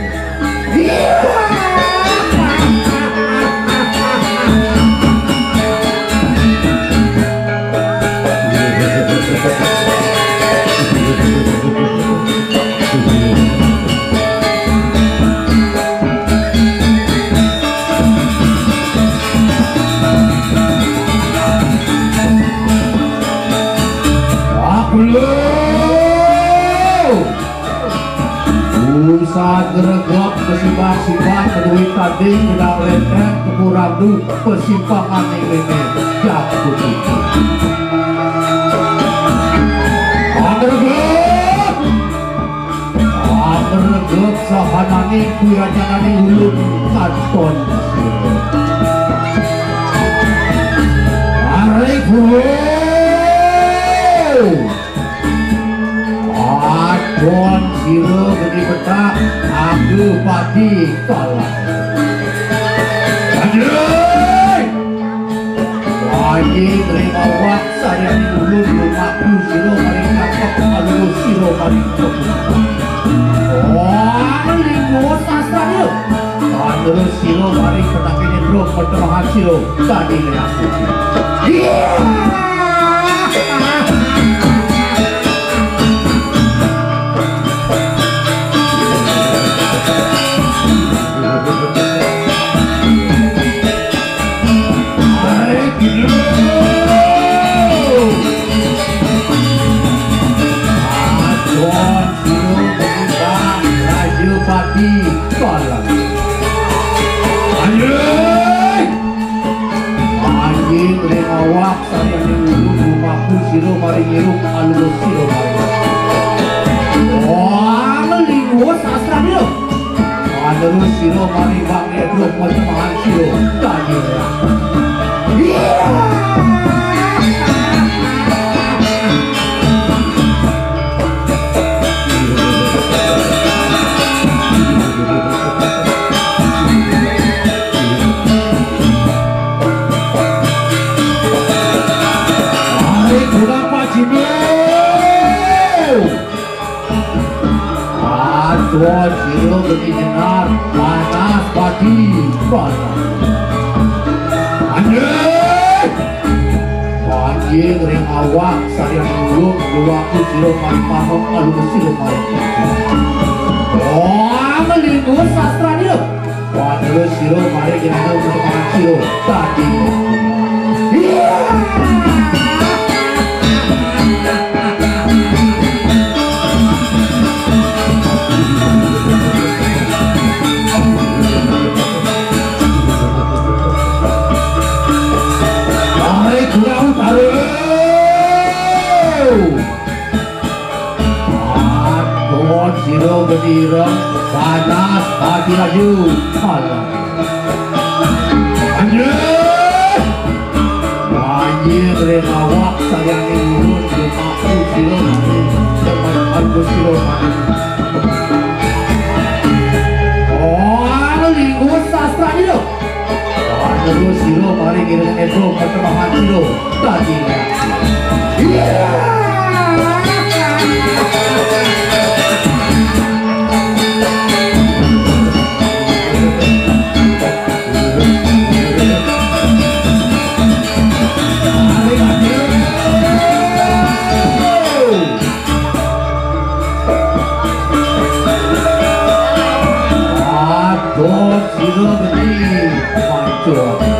Saat geregap kesimbang-simbang kedui tadi kedang lenteng kekurangdu persimpangan ini jak putih Agergap sahanani kuyajanani ulun kanton Arek Adon siro gede petak aku padi kalah Anjay wajib terima wak saya ulun rumahku siro maring kakak alu siro maring kakak wah linggo sastra alu siro maring petakin bro pertemahan siro tadi aku siro maring iruk alu siro maring wah melinggo sastra dia alu siro maring bang edruk pertemahan siro tadi Tuan siro berkejenar panas padi panas anjing anjing ring awak saya dulu aku siro maring pamok alu siro maring wah melinggo sastra dia waduh siro maring jenazah pertemahan siro tadi siro berdirang panas hati laju malam anjir anjir renawak sayang urut rumahku siro teman-temanku siro oh linggo sastra itu terus siro mari ngirim itu pertemahan siro tadi siro geni mancur.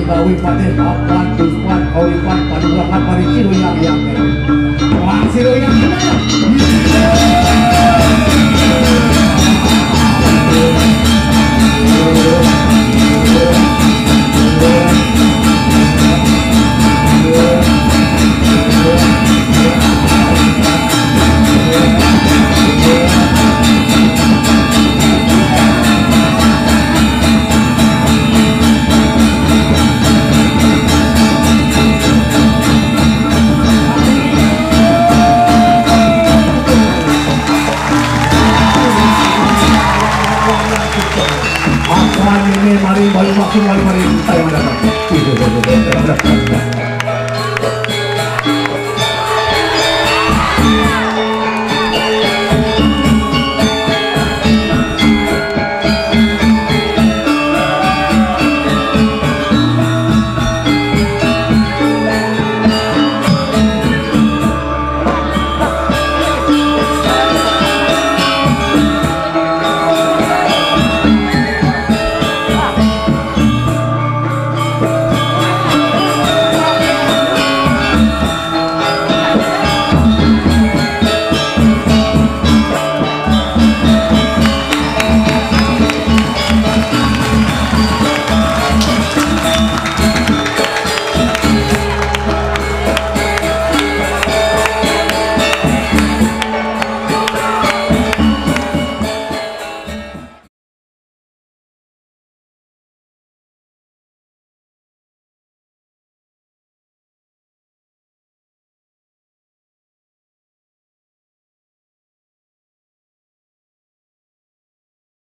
Kawipaten Papan Puspan Kawipan Paduakan Parisiru yang Wang Siru